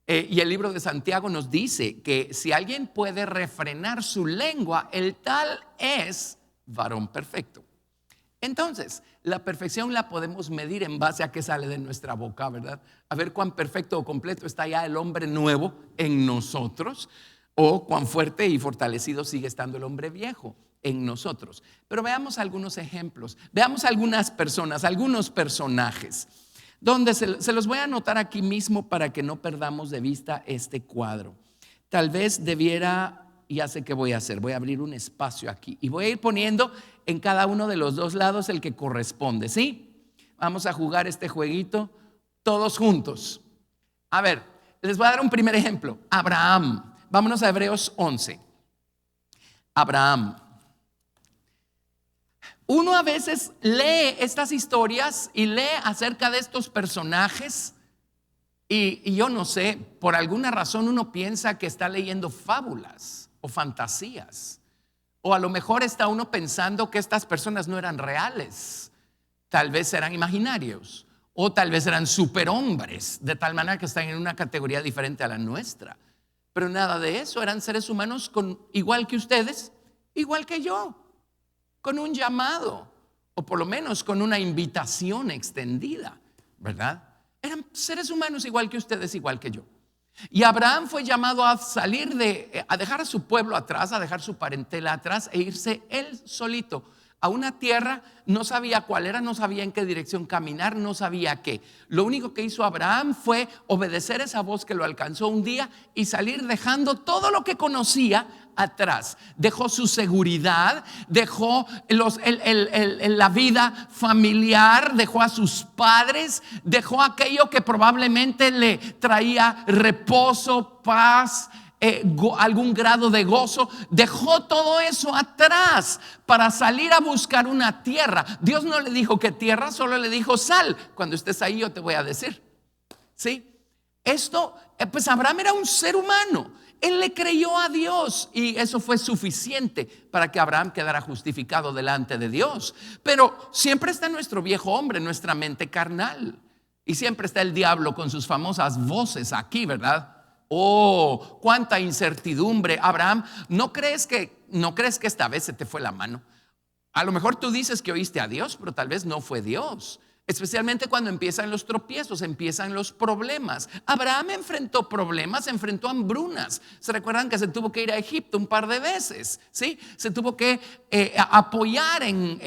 Y el libro de Santiago nos dice que si alguien puede refrenar su lengua, el tal es varón perfecto. Entonces, la perfección la podemos medir en base a qué sale de nuestra boca, ¿verdad? A ver cuán perfecto o completo está ya el hombre nuevo en nosotros, o cuán fuerte y fortalecido sigue estando el hombre viejo en nosotros. Pero veamos algunos ejemplos, veamos algunas personas, algunos personajes, donde se los voy a anotar aquí mismo para que no perdamos de vista este cuadro. Tal vez debiera Y ya sé qué voy a hacer. Voy a abrir un espacio aquí y voy a ir poniendo en cada uno de los dos lados el que corresponde, ¿sí? Vamos a jugar este jueguito todos juntos. A ver, les voy a dar un primer ejemplo. Abraham. Vámonos a Hebreos 11. Abraham. Uno a veces lee estas historias y lee acerca de estos personajes y yo no sé, por alguna razón uno piensa que está leyendo fábulas o fantasías, o a lo mejor está uno pensando que estas personas no eran reales, tal vez eran imaginarios, o tal vez eran superhombres, de tal manera que están en una categoría diferente a la nuestra. Pero nada de eso, eran seres humanos igual que ustedes, igual que yo, con un llamado, o por lo menos con una invitación extendida, ¿verdad? Eran seres humanos igual que ustedes, igual que yo. Y Abraham fue llamado a salir a dejar a su pueblo atrás, a dejar su parentela atrás e irse él solito a una tierra. No sabía cuál era, no sabía en qué dirección caminar, no sabía qué. Lo único que hizo Abraham fue obedecer esa voz que lo alcanzó un día y salir dejando todo lo que conocía atrás. Dejó su seguridad, dejó la vida familiar, dejó a sus padres, dejó aquello que probablemente le traía reposo, paz, algún grado de gozo. Dejó todo eso atrás para salir a buscar una tierra. Dios no le dijo que tierra, solo le dijo sal. Cuando estés ahí yo te voy a decir. ¿Sí? Esto, pues Abraham era un ser humano. Él le creyó a Dios y eso fue suficiente para que Abraham quedara justificado delante de Dios. Pero siempre está nuestro viejo hombre, nuestra mente carnal, y siempre está el diablo con sus famosas voces aquí, ¿verdad? Oh, cuánta incertidumbre. Abraham, ¿no crees que esta vez se te fue la mano? A lo mejor tú dices que oíste a Dios, pero tal vez no fue Dios. Especialmente cuando empiezan los tropiezos, empiezan los problemas. Abraham enfrentó problemas, enfrentó hambrunas. ¿Se recuerdan que se tuvo que ir a Egipto un par de veces? ¿Sí? Se tuvo que apoyar en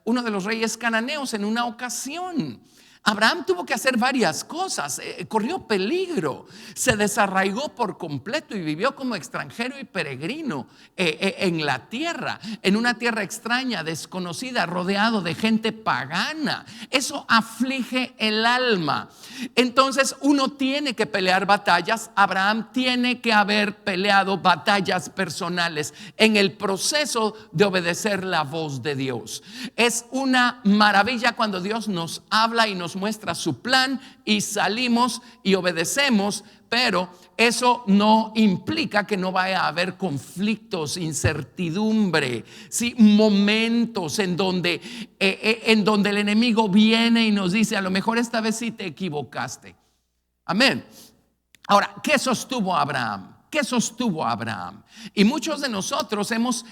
uno de los reyes cananeos en una ocasión. Abraham tuvo que hacer varias cosas, corrió peligro, se desarraigó por completo y vivió como extranjero y peregrino en la tierra, en una tierra extraña, desconocida, rodeado de gente pagana. Eso aflige el alma. Entonces uno tiene que pelear batallas. Abraham tiene que haber peleado batallas personales en el proceso de obedecer la voz de Dios. Es una maravilla cuando Dios nos habla y nos muestra su plan y salimos y obedecemos, pero eso no implica que no vaya a haber conflictos, incertidumbre, ¿sí? Momentos en donde el enemigo viene y nos dice: a lo mejor esta vez sí te equivocaste. Amén. Ahora, ¿qué sostuvo Abraham? ¿Qué sostuvo Abraham? Y muchos de nosotros hemos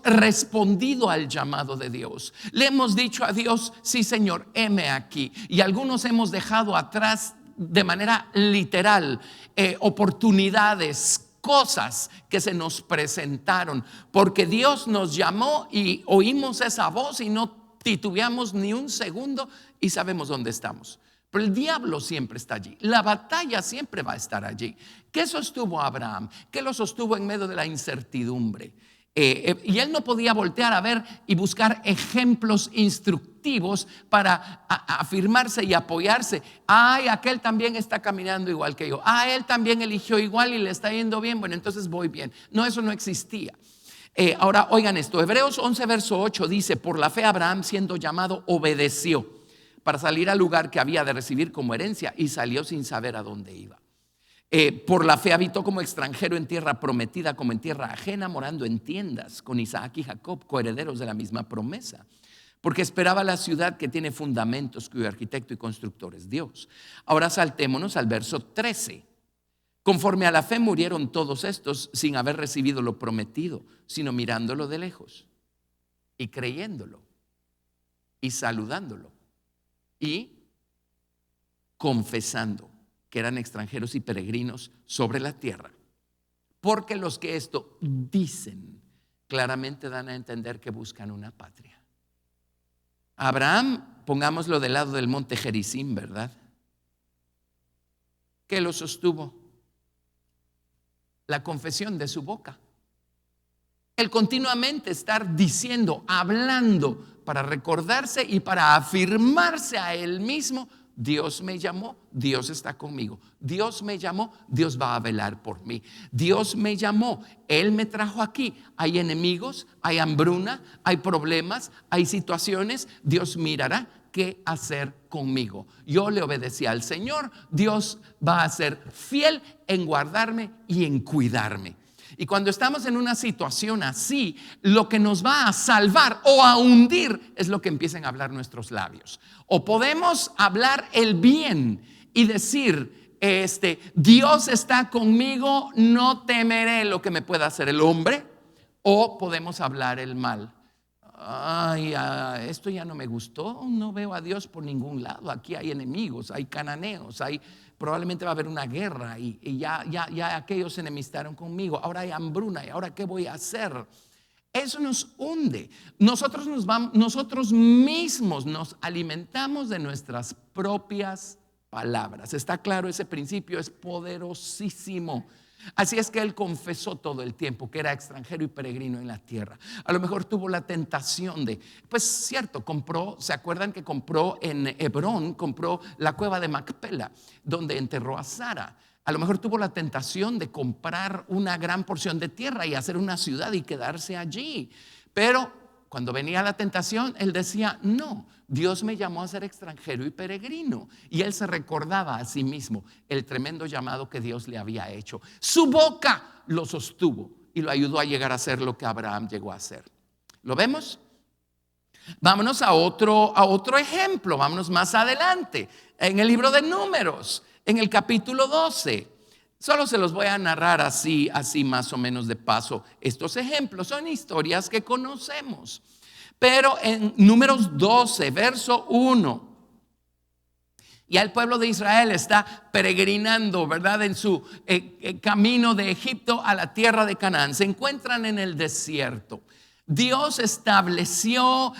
respondido al llamado de Dios. Le hemos dicho a Dios: sí, Señor, heme aquí. Y algunos hemos dejado atrás de manera literal oportunidades, cosas que se nos presentaron, porque Dios nos llamó y oímos esa voz y no titubeamos ni un segundo y sabemos dónde estamos. Pero el diablo siempre está allí, la batalla siempre va a estar allí. ¿Qué sostuvo Abraham? ¿Qué lo sostuvo en medio de la incertidumbre? Y él no podía voltear a ver y buscar ejemplos instructivos para afirmarse y apoyarse. Ay, aquel también está caminando igual que yo. Él también eligió igual y le está yendo bien. Bueno, entonces voy bien. No, eso no existía. Ahora oigan esto, Hebreos 11 verso 8 dice: por la fe Abraham, siendo llamado, obedeció para salir al lugar que había de recibir como herencia, y salió sin saber a dónde iba. Por la fe habitó como extranjero en tierra prometida, como en tierra ajena, morando en tiendas con Isaac y Jacob, coherederos de la misma promesa, porque esperaba la ciudad que tiene fundamentos, cuyo arquitecto y constructor es Dios. Ahora saltémonos al verso 13. Conforme a la fe murieron todos estos sin haber recibido lo prometido, sino mirándolo de lejos y creyéndolo y saludándolo y confesando que eran extranjeros y peregrinos sobre la tierra. Porque los que esto dicen claramente dan a entender que buscan una patria. Abraham, pongámoslo del lado del monte Gerizim, ¿verdad? ¿Qué lo sostuvo? la confesión de su boca. El continuamente estar diciendo, hablando, para recordarse y para afirmarse a él mismo: Dios me llamó, Dios está conmigo. Dios me llamó, Dios va a velar por mí. Dios me llamó, Él me trajo aquí. Hay enemigos, hay hambruna, hay problemas, hay situaciones. Dios mirará qué hacer conmigo. Yo le obedecí al Señor. Dios va a ser fiel en guardarme y en cuidarme. Y cuando estamos en una situación así, lo que nos va a salvar o a hundir es lo que empiecen a hablar nuestros labios. O podemos hablar el bien y decir, Dios está conmigo, no temeré lo que me pueda hacer el hombre. O podemos hablar el mal. Ay, esto ya no me gustó, no veo a Dios por ningún lado. Aquí hay enemigos, hay cananeos, probablemente va a haber una guerra y ya aquellos se enemistaron conmigo. Ahora hay hambruna y ahora ¿qué voy a hacer? Eso nos hunde. Nosotros mismos nos alimentamos de nuestras propias palabras. Está claro, ese principio es poderosísimo. Así es que él confesó todo el tiempo que era extranjero y peregrino en la tierra. A lo mejor tuvo la tentación de, pues cierto, ¿se acuerdan que compró en Hebrón, compró la cueva de Macpela, donde enterró a Sara? A lo mejor tuvo la tentación de comprar una gran porción de tierra y hacer una ciudad y quedarse allí. Pero cuando venía la tentación, él decía, no, Dios me llamó a ser extranjero y peregrino. Y él se recordaba a sí mismo el tremendo llamado que Dios le había hecho. Su boca lo sostuvo y lo ayudó a llegar a ser lo que Abraham llegó a ser. ¿Lo vemos? Vámonos a otro ejemplo, vámonos más adelante. En el libro de Números, en el capítulo 12. Solo se los voy a narrar así más o menos de paso. Estos ejemplos son historias que conocemos. Pero en Números 12, verso 1, ya el pueblo de Israel está peregrinando, ¿verdad? En su camino de Egipto a la tierra de Canaán. Se encuentran en el desierto. Dios estableció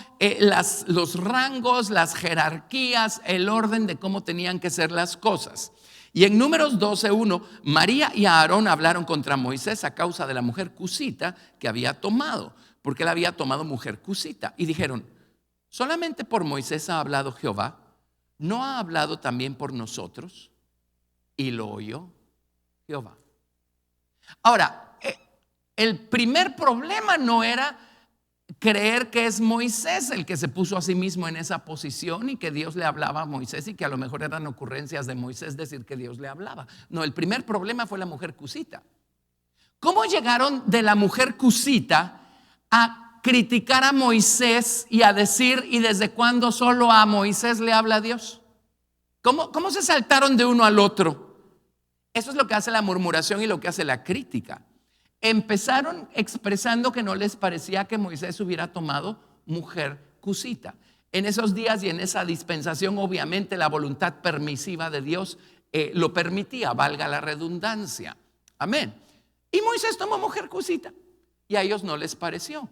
los rangos, las jerarquías, el orden de cómo tenían que ser las cosas. Y en Números 12:1, María y Aarón hablaron contra Moisés a causa de la mujer cusita que había tomado, porque él había tomado mujer cusita. Y dijeron, ¿solamente por Moisés ha hablado Jehová? ¿No ha hablado también por nosotros? Y lo oyó Jehová. Ahora, el primer problema no era creer que es Moisés el que se puso a sí mismo en esa posición y que Dios le hablaba a Moisés y que a lo mejor eran ocurrencias de Moisés decir que Dios le hablaba. No, el primer problema fue la mujer cusita. ¿Cómo llegaron de la mujer cusita a criticar a Moisés y a decir, ¿y desde cuándo solo a Moisés le habla Dios? ¿Cómo se saltaron de uno al otro? Eso es lo que hace la murmuración y lo que hace la crítica. Empezaron expresando que no les parecía que Moisés hubiera tomado mujer cusita. En esos días y en esa dispensación, obviamente la voluntad permisiva de Dios lo permitía, valga la redundancia. Amén. Y Moisés tomó mujer cusita y a ellos no les pareció.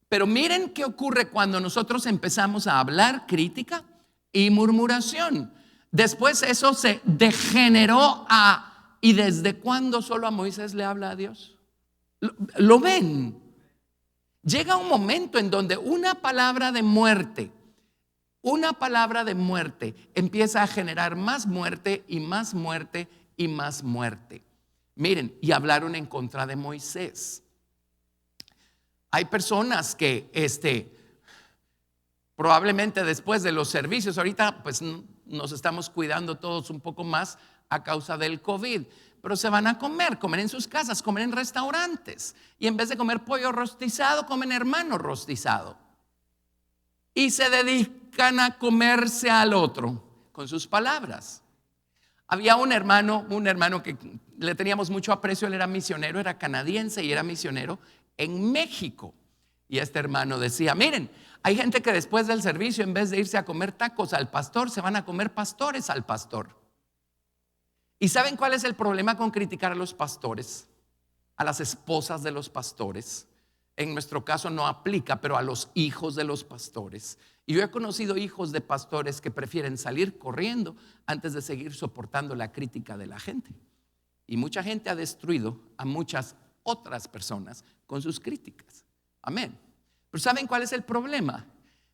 Pero miren qué ocurre cuando nosotros empezamos a hablar crítica y murmuración. Después eso se degeneró a, ¿y desde cuándo solo a Moisés le habla a Dios? ¿Lo ven? Llega un momento en donde una palabra de muerte empieza a generar más muerte y más muerte y más muerte. Miren, y hablaron en contra de Moisés. Hay personas que probablemente después de los servicios, ahorita pues nos estamos cuidando todos un poco más a causa del COVID, pero se van a comer en sus casas, comer en restaurantes, y en vez de comer pollo rostizado, comen hermano rostizado, y se dedican a comerse al otro con sus palabras. Había un hermano que le teníamos mucho aprecio. Él era misionero, era canadiense y era misionero en México. Y este hermano decía, miren, hay gente que después del servicio, en vez de irse a comer tacos al pastor, se van a comer pastores al pastor. ¿Y saben cuál es el problema con criticar a los pastores? A las esposas de los pastores. En nuestro caso no aplica, pero a los hijos de los pastores. Y yo he conocido hijos de pastores que prefieren salir corriendo antes de seguir soportando la crítica de la gente. Y mucha gente ha destruido a muchas otras personas con sus críticas. Amén. Pero ¿saben cuál es el problema?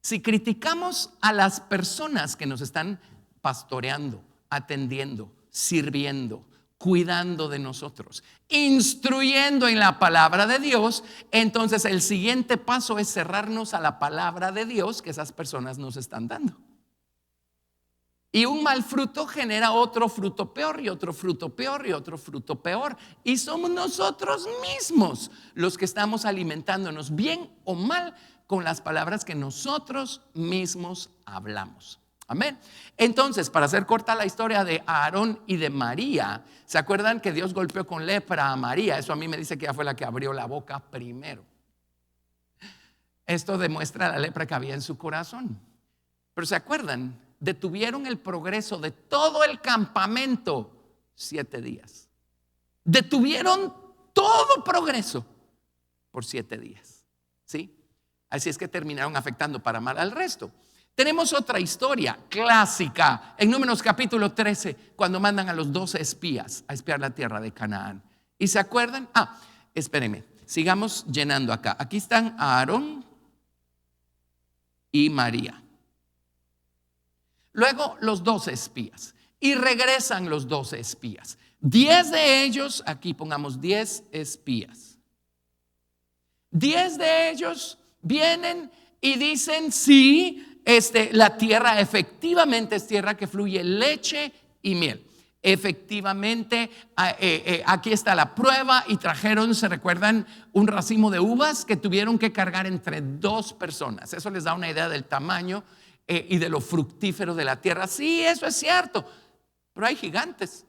Si criticamos a las personas que nos están pastoreando, atendiendo, sirviendo, cuidando de nosotros, instruyendo en la palabra de Dios, entonces el siguiente paso es cerrarnos a la palabra de Dios que esas personas nos están dando. Y un mal fruto genera otro fruto peor y otro fruto peor y otro fruto peor. Y somos nosotros mismos los que estamos alimentándonos bien o mal con las palabras que nosotros mismos hablamos. Amén. Entonces, para hacer corta la historia de Aarón y de María, ¿se acuerdan que Dios golpeó con lepra a María? Eso a mí me dice que ella fue la que abrió la boca primero. Esto demuestra la lepra que había en su corazón. Pero ¿se acuerdan? Detuvieron el progreso de todo el campamento 7 días. Detuvieron todo progreso por 7 días. ¿Sí? Así es que terminaron afectando para mal al resto. Tenemos otra historia clásica en Números capítulo 13, cuando mandan a los 12 espías a espiar la tierra de Canaán. ¿Y se acuerdan? Espérenme, sigamos llenando acá. Aquí están Aarón y María. Luego los 12 espías. Y regresan los 12 espías. 10 de ellos, aquí pongamos 10 espías. 10 de ellos vienen y dicen sí. La tierra efectivamente es tierra que fluye leche y miel. Efectivamente, aquí está la prueba. Y trajeron, ¿se recuerdan? Un racimo de uvas que tuvieron que cargar entre 2 personas. Eso les da una idea del tamaño y de lo fructífero de la tierra. Sí, eso es cierto. Pero hay gigantes,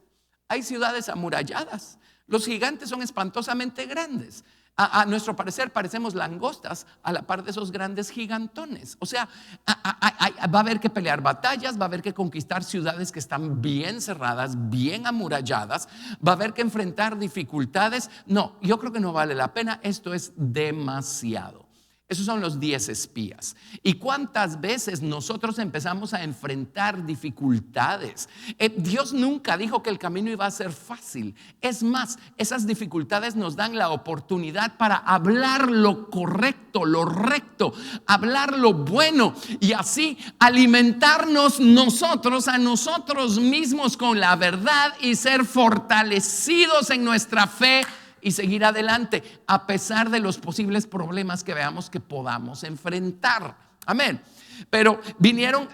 hay ciudades amuralladas. Los gigantes son espantosamente grandes. A nuestro parecer parecemos langostas a la par de esos grandes gigantones. O sea, va a haber que pelear batallas, va a haber que conquistar ciudades que están bien cerradas, bien amuralladas, va a haber que enfrentar dificultades. No, yo creo que no vale la pena. Esto es demasiado. Esos son los 10 espías. ¿Y cuántas veces nosotros empezamos a enfrentar dificultades? Dios nunca dijo que el camino iba a ser fácil. Es más, esas dificultades nos dan la oportunidad para hablar lo correcto, lo recto, hablar lo bueno y así alimentarnos nosotros a nosotros mismos con la verdad y ser fortalecidos en nuestra fe y seguir adelante a pesar de los posibles problemas que veamos que podamos enfrentar. Amén. Pero vinieron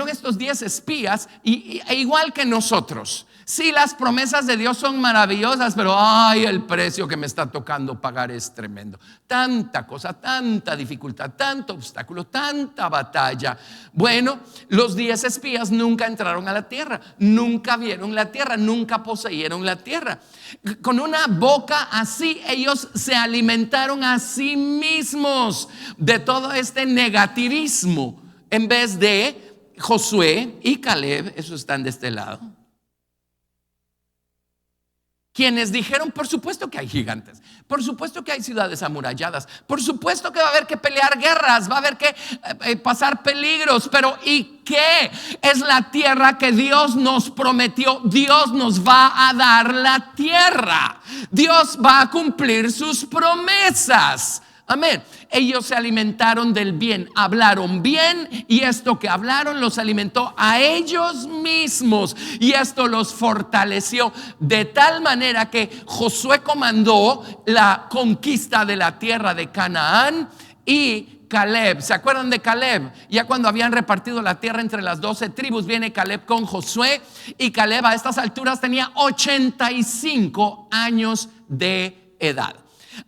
estos 10 espías e igual que nosotros. Sí, las promesas de Dios son maravillosas, pero el precio que me está tocando pagar es tremendo. Tanta cosa, tanta dificultad, tanto obstáculo, tanta batalla. Bueno, los 10 espías nunca entraron a la tierra, nunca vieron la tierra, nunca poseyeron la tierra. Con una boca así, ellos se alimentaron a sí mismos de todo este negativismo. En vez de Josué y Caleb, esos están de este lado, quienes dijeron: por supuesto que hay gigantes, por supuesto que hay ciudades amuralladas, por supuesto que va a haber que pelear guerras, va a haber que pasar peligros, pero ¿y qué? Es la tierra que Dios nos prometió. Dios nos va a dar la tierra, Dios va a cumplir sus promesas. Amén. Ellos se alimentaron del bien, hablaron bien, y esto que hablaron los alimentó a ellos mismos, y esto los fortaleció de tal manera que Josué comandó la conquista de la tierra de Canaán. Y Caleb, ¿se acuerdan de Caleb? Ya cuando habían repartido la tierra entre las 12 tribus, viene Caleb con Josué, y Caleb a estas alturas tenía 85 años de edad.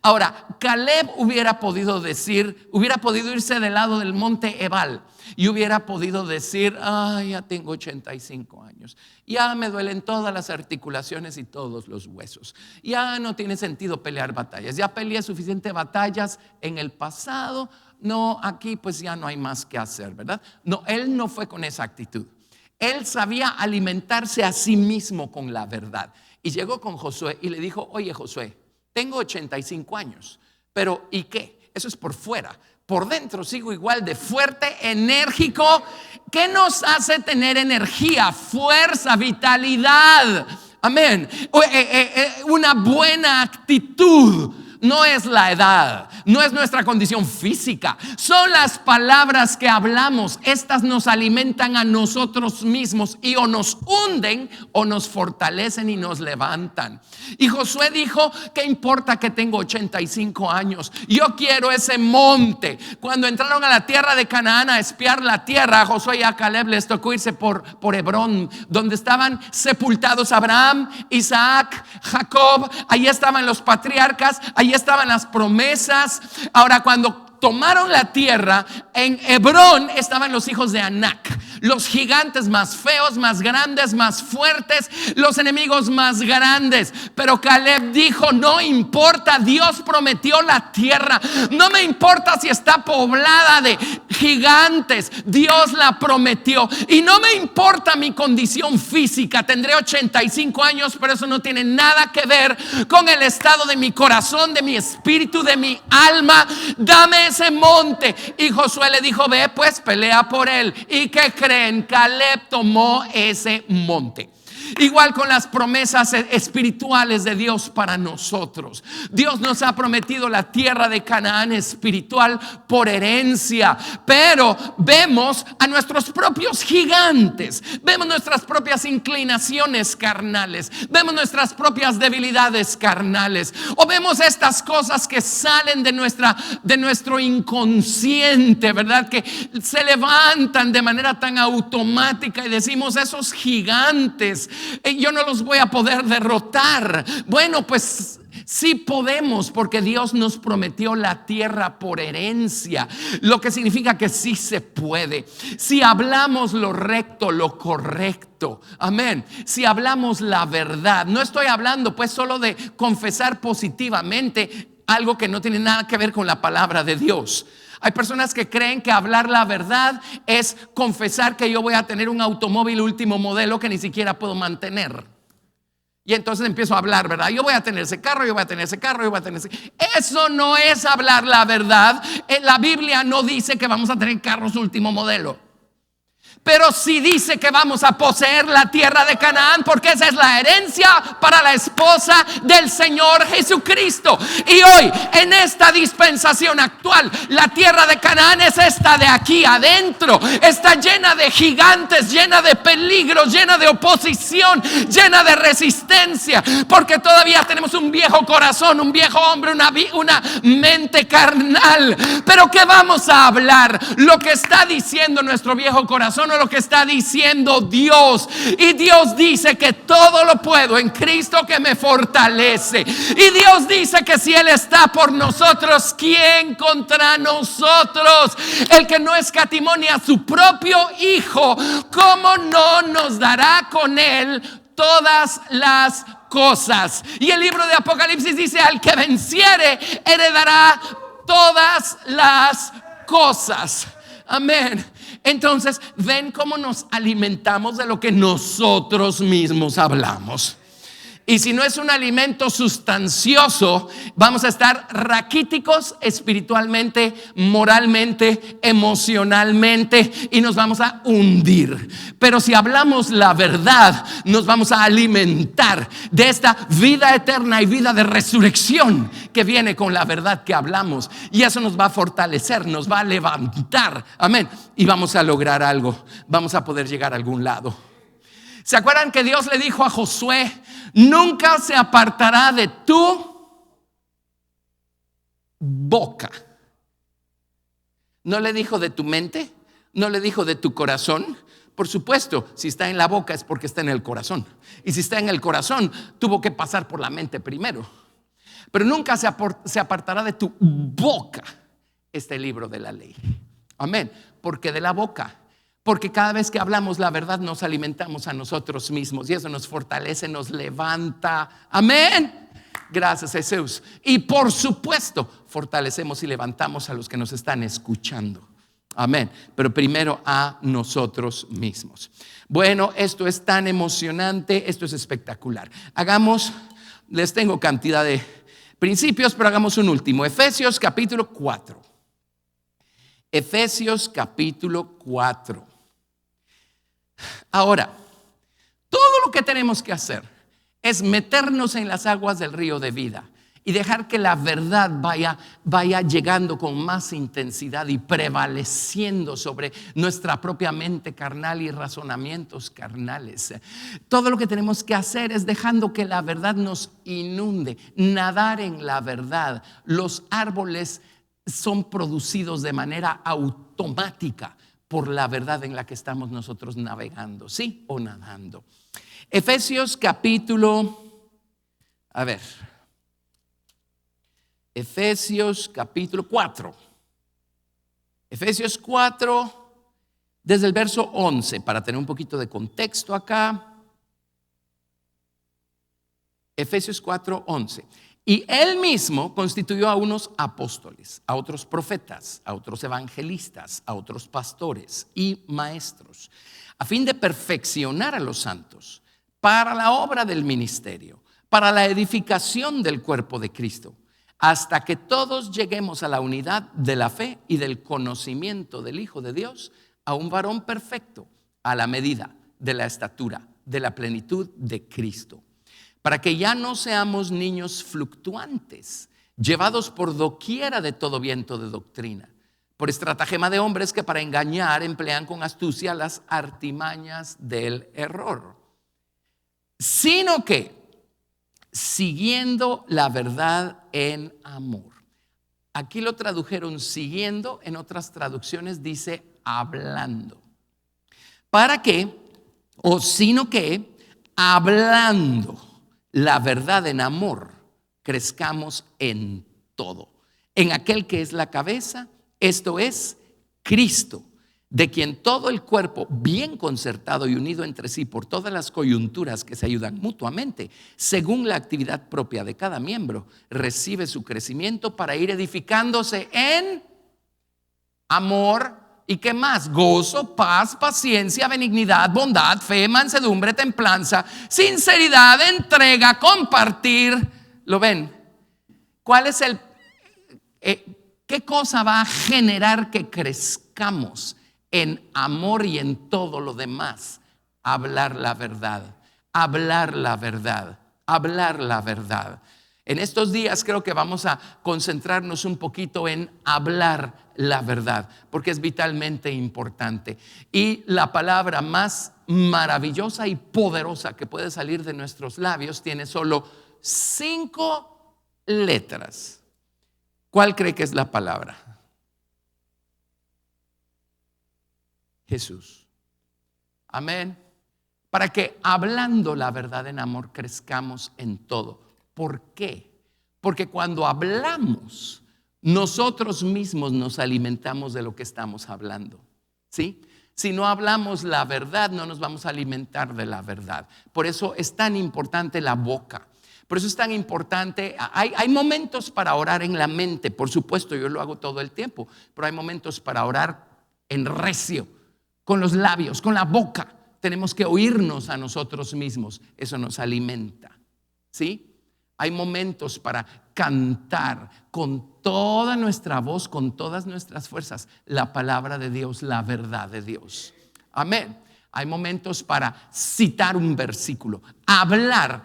Ahora, Caleb hubiera podido irse del lado del monte Ebal y hubiera podido decir: ya tengo 85 años, ya me duelen todas las articulaciones y todos los huesos, ya no tiene sentido pelear batallas, ya peleé suficientes batallas en el pasado, no, aquí pues ya no hay más que hacer, ¿verdad? No, él no fue con esa actitud. Él sabía alimentarse a sí mismo con la verdad, y llegó con Josué y le dijo: oye, Josué, tengo 85 años, pero ¿y qué? Eso es por fuera. Por dentro sigo igual de fuerte, enérgico. ¿Qué nos hace tener energía, fuerza, vitalidad? Amén. Una buena actitud no es la edad, no es nuestra condición física, son las palabras que hablamos. Estas nos alimentan a nosotros mismos y o nos hunden o nos fortalecen y nos levantan. Y Josué dijo: ¿qué importa que tengo 85 años? Yo quiero ese monte. Cuando entraron a la tierra de Canaán a espiar la tierra, a Josué y a Caleb les tocó irse por Hebrón, donde estaban sepultados Abraham, Isaac, Jacob. Ahí estaban los patriarcas, ahí estaban las promesas. Ahora, cuando tomaron la tierra, en Hebrón estaban los hijos de Anac, los gigantes más feos, más grandes, más fuertes, los enemigos más grandes. Pero Caleb dijo: no importa, Dios prometió la tierra. No me importa si está poblada de gigantes, Dios la prometió. Y no me importa mi condición física, tendré 85 años, pero eso no tiene nada que ver con el estado de mi corazón, de mi espíritu, de mi alma. Dame ese monte. Y Josué le dijo: ve pues, pelea por él. ¿Y qué creen? Caleb tomó ese monte. Igual con las promesas espirituales de Dios para nosotros. Dios nos ha prometido la tierra de Canaán espiritual por herencia, pero vemos a nuestros propios gigantes, vemos nuestras propias inclinaciones carnales, vemos nuestras propias debilidades carnales, o vemos estas cosas que salen de nuestro inconsciente, ¿verdad? Que se levantan de manera tan automática y decimos: esos gigantes, yo no los voy a poder derrotar. Bueno, pues sí podemos, porque Dios nos prometió la tierra por herencia, lo que significa que sí se puede. Si hablamos lo recto, lo correcto, amén. Si hablamos la verdad, no estoy hablando pues solo de confesar positivamente algo que no tiene nada que ver con la palabra de Dios. Hay personas que creen que hablar la verdad es confesar que yo voy a tener un automóvil último modelo que ni siquiera puedo mantener. Y entonces empiezo a hablar, ¿verdad? Yo voy a tener ese carro, yo voy a tener ese carro, yo voy a tener ese. Eso no es hablar la verdad. La Biblia no dice que vamos a tener carros último modelo, pero sí dice que vamos a poseer la tierra de Canaán, porque esa es la herencia para la esposa del Señor Jesucristo. Y hoy, en esta dispensación actual, la tierra de Canaán es esta de aquí adentro. Está llena de gigantes, llena de peligros, llena de oposición, llena de resistencia, porque todavía tenemos un viejo corazón, un viejo hombre, una mente carnal. Pero ¿qué vamos a hablar? Lo que está diciendo nuestro viejo corazón o lo que está diciendo Dios. Y Dios dice que todo lo puedo en Cristo que me fortalece. Y Dios dice que si Él está por nosotros, ¿quién contra nosotros? El que no escatimó ni a su propio Hijo, ¿cómo no nos dará con Él todas las cosas? Y el libro de Apocalipsis dice: al que venciere heredará todas las cosas. Amén. Entonces, ven cómo nos alimentamos de lo que nosotros mismos hablamos. Y si no es un alimento sustancioso, vamos a estar raquíticos espiritualmente, moralmente, emocionalmente, y nos vamos a hundir. Pero si hablamos la verdad, nos vamos a alimentar de esta vida eterna y vida de resurrección que viene con la verdad que hablamos. Y eso nos va a fortalecer, nos va a levantar. Amén. Y vamos a lograr algo. Vamos a poder llegar a algún lado. ¿Se acuerdan que Dios le dijo a Josué: nunca se apartará de tu boca? No le dijo de tu mente, no le dijo de tu corazón. Por supuesto, si está en la boca es porque está en el corazón. Y si está en el corazón, tuvo que pasar por la mente primero. Pero nunca se apartará de tu boca este libro de la ley. Amén. Porque de la boca. Porque cada vez que hablamos la verdad nos alimentamos a nosotros mismos y eso nos fortalece, nos levanta. Amén. Gracias, Jesús. Y por supuesto, fortalecemos y levantamos a los que nos están escuchando. Amén. Pero primero a nosotros mismos. Bueno, esto es tan emocionante, esto es espectacular. Les tengo cantidad de principios, pero hagamos un último. Efesios capítulo 4. Efesios capítulo 4. Ahora, todo lo que tenemos que hacer es meternos en las aguas del río de vida y dejar que la verdad vaya llegando con más intensidad y prevaleciendo sobre nuestra propia mente carnal y razonamientos carnales. Todo lo que tenemos que hacer es dejando que la verdad nos inunde, nadar en la verdad. Los árboles son producidos de manera automática por la verdad en la que estamos nosotros navegando, ¿sí? O nadando. Efesios capítulo 4. Efesios 4, desde el verso 11, para tener un poquito de contexto acá. Efesios 4, 11. Y él mismo constituyó a unos apóstoles, a otros profetas, a otros evangelistas, a otros pastores y maestros, a fin de perfeccionar a los santos para la obra del ministerio, para la edificación del cuerpo de Cristo, hasta que todos lleguemos a la unidad de la fe y del conocimiento del Hijo de Dios, a un varón perfecto, a la medida de la estatura de la plenitud de Cristo, para que ya no seamos niños fluctuantes, llevados por doquiera de todo viento de doctrina, por estratagema de hombres que para engañar emplean con astucia las artimañas del error, sino que siguiendo la verdad en amor. Aquí lo tradujeron siguiendo, en otras traducciones dice hablando. ¿Para qué? O sino que hablando la verdad en amor, crezcamos en todo, en aquel que es la cabeza, esto es Cristo, de quien todo el cuerpo, bien concertado y unido entre sí por todas las coyunturas que se ayudan mutuamente, según la actividad propia de cada miembro, recibe su crecimiento para ir edificándose en amor. ¿Y qué más? Gozo, paz, paciencia, benignidad, bondad, fe, mansedumbre, templanza, sinceridad, entrega, compartir. ¿Lo ven? ¿Cuál es qué cosa va a generar que crezcamos en amor y en todo lo demás? Hablar la verdad, hablar la verdad, hablar la verdad. En estos días creo que vamos a concentrarnos un poquito en hablar la verdad, porque es vitalmente importante. Y la palabra más maravillosa y poderosa que puede salir de nuestros labios tiene solo 5 letras. ¿Cuál cree que es la palabra? Jesús. Amén. Para que hablando la verdad en amor crezcamos en todo. ¿Por qué? Porque cuando hablamos, nosotros mismos nos alimentamos de lo que estamos hablando, ¿sí? Si no hablamos la verdad, no nos vamos a alimentar de la verdad. Por eso es tan importante la boca. Por eso es tan importante, hay momentos para orar en la mente, por supuesto, yo lo hago todo el tiempo, pero hay momentos para orar en recio, con los labios, con la boca. Tenemos que oírnos a nosotros mismos, eso nos alimenta, ¿sí? Hay momentos para cantar con toda nuestra voz, con todas nuestras fuerzas, la palabra de Dios, la verdad de Dios. Amén. Hay momentos para citar un versículo, hablar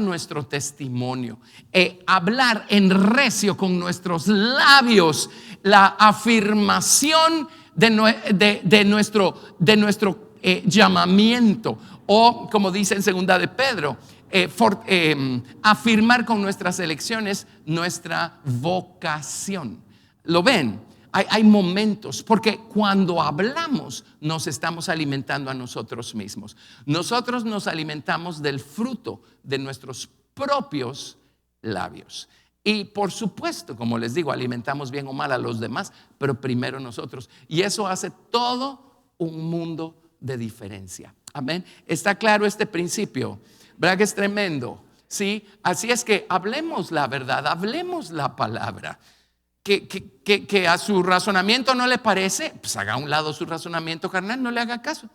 nuestro testimonio, hablar en recio con nuestros labios la afirmación de nuestro llamamiento, o como dice en segunda de Pedro, afirmar con nuestras elecciones nuestra vocación. ¿Lo ven? Hay momentos, porque cuando hablamos nos estamos alimentando a nosotros mismos. Nosotros nos alimentamos del fruto de nuestros propios labios. Y por supuesto, como les digo, alimentamos bien o mal a los demás, pero primero nosotros. Y eso hace todo un mundo de diferencia. Amén. ¿Está claro este principio? ¿Verdad que es tremendo? ¿Sí? Así es que hablemos la verdad, hablemos la palabra. Que a su razonamiento no le parece, pues haga a un lado su razonamiento carnal, no le haga caso.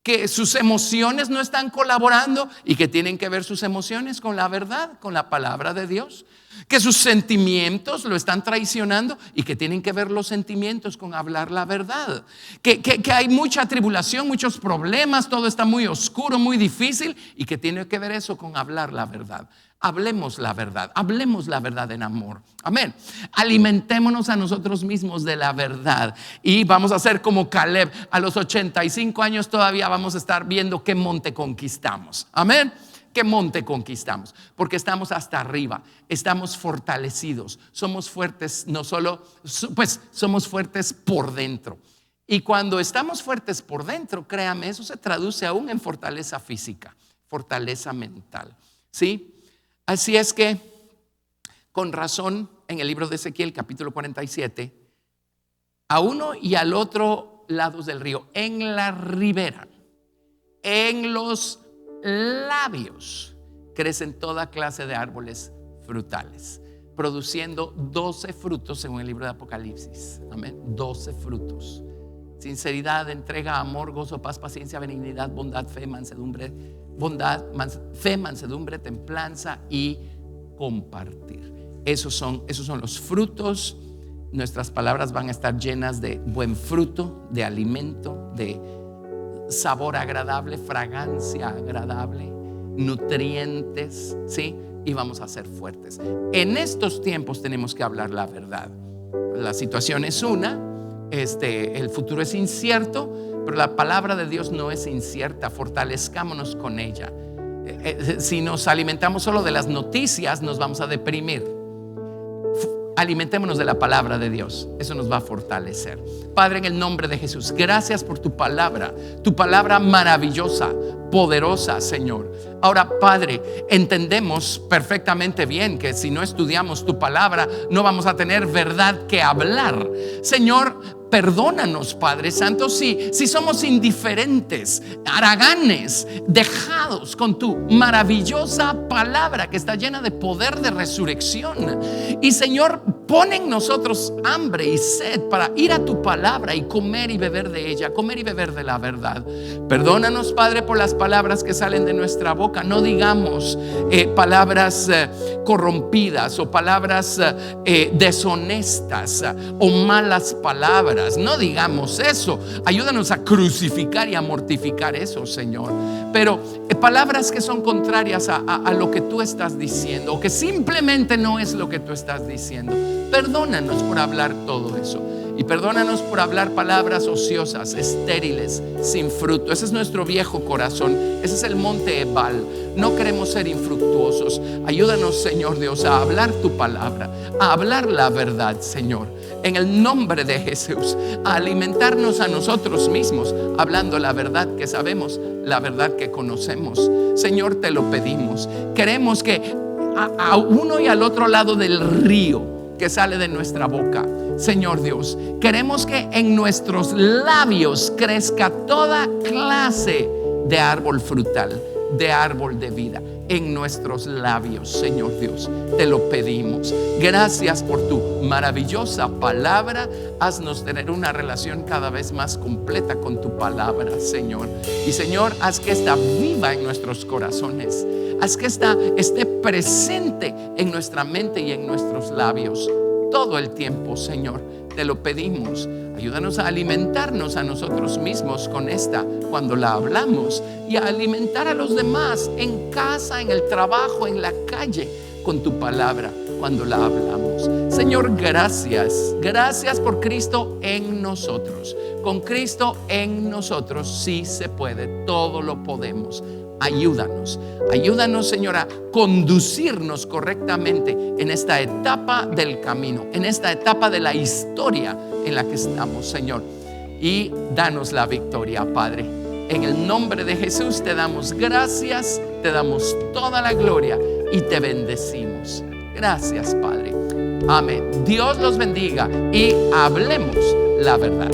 que sus emociones no están colaborando y que tienen que ver sus emociones con la verdad, con la palabra de Dios, que sus sentimientos lo están traicionando y que tienen que ver los sentimientos con hablar la verdad, que hay mucha tribulación, muchos problemas, todo está muy oscuro, muy difícil y que tiene que ver eso con hablar la verdad. Hablemos la verdad en amor. Amén. Alimentémonos a nosotros mismos de la verdad. Y vamos a ser como Caleb. A los 85 años todavía vamos a estar viendo qué monte conquistamos. Amén. ¿Qué monte conquistamos? Porque estamos hasta arriba, estamos fortalecidos, somos fuertes, no solo, pues somos fuertes por dentro. Y cuando estamos fuertes por dentro, créame, eso se traduce aún en fortaleza física, fortaleza mental. ¿Sí? Así es que, con razón, en el libro de Ezequiel, capítulo 47, a uno y al otro lados del río, en la ribera, en los labios, crecen toda clase de árboles frutales, produciendo 12 frutos según el libro de Apocalipsis. Amén. 12 frutos: sinceridad, entrega, amor, gozo, paz, paciencia, benignidad, bondad, fe, mansedumbre, templanza y compartir. Esos son los frutos. Nuestras palabras van a estar llenas de buen fruto, de alimento, de sabor agradable, fragancia agradable, nutrientes, ¿sí? Y vamos a ser fuertes. En estos tiempos tenemos que hablar la verdad. La situación es una, el futuro es incierto, pero la palabra de Dios no es incierta. Fortalezcámonos con ella. Si nos alimentamos solo de las noticias, nos vamos a deprimir. Alimentémonos de la palabra de Dios, eso nos va a fortalecer. Padre, en el nombre de Jesús, gracias por tu palabra maravillosa, poderosa, Señor. Ahora, Padre, entendemos perfectamente bien que si no estudiamos tu palabra, no vamos a tener verdad que hablar. Señor, perdónanos, Padre Santo, si somos indiferentes, haraganes, dejados con tu maravillosa palabra que está llena de poder de resurrección. Y Señor, pon en nosotros hambre y sed para ir a tu palabra y comer y beber de ella, comer y beber de la verdad. Perdónanos, Padre, por las palabras que salen de nuestra boca. No digamos palabras corrompidas o palabras deshonestas o malas palabras. No digamos eso. Ayúdanos a crucificar y a mortificar eso, Señor. Pero palabras que son contrarias a lo que tú estás diciendo, o que simplemente no es lo que tú estás diciendo, perdónanos por hablar todo eso. Y perdónanos por hablar palabras ociosas, estériles, sin fruto. Ese es nuestro viejo corazón. Ese es el monte Ebal. No queremos ser infructuosos. Ayúdanos, Señor Dios, a hablar tu palabra, a hablar la verdad, Señor, en el nombre de Jesús, a alimentarnos a nosotros mismos, hablando la verdad que sabemos, la verdad que conocemos. Señor, te lo pedimos. Queremos que a uno y al otro lado del río que sale de nuestra boca, Señor Dios, queremos que en nuestros labios crezca toda clase de árbol frutal, de árbol de vida. En nuestros labios, Señor Dios, te lo pedimos. Gracias por tu maravillosa palabra. Haznos tener una relación cada vez más completa con tu palabra, Señor. Y Señor, haz que esta viva en nuestros corazones. Haz que esta esté presente en nuestra mente y en nuestros labios todo el tiempo, Señor. Te lo pedimos. Ayúdanos a alimentarnos a nosotros mismos con esta cuando la hablamos, y a alimentar a los demás en casa, en el trabajo, en la calle, con tu palabra cuando la hablamos. Señor, gracias. Gracias por Cristo en nosotros. Con Cristo en nosotros sí se puede, todo lo podemos. Ayúdanos, Señor, a conducirnos correctamente en esta etapa del camino, en esta etapa de la historia en la que estamos, Señor. Y danos la victoria, Padre. En el nombre de Jesús te damos gracias, te damos toda la gloria y te bendecimos. Gracias, Padre. Amén. Dios los bendiga y hablemos la verdad.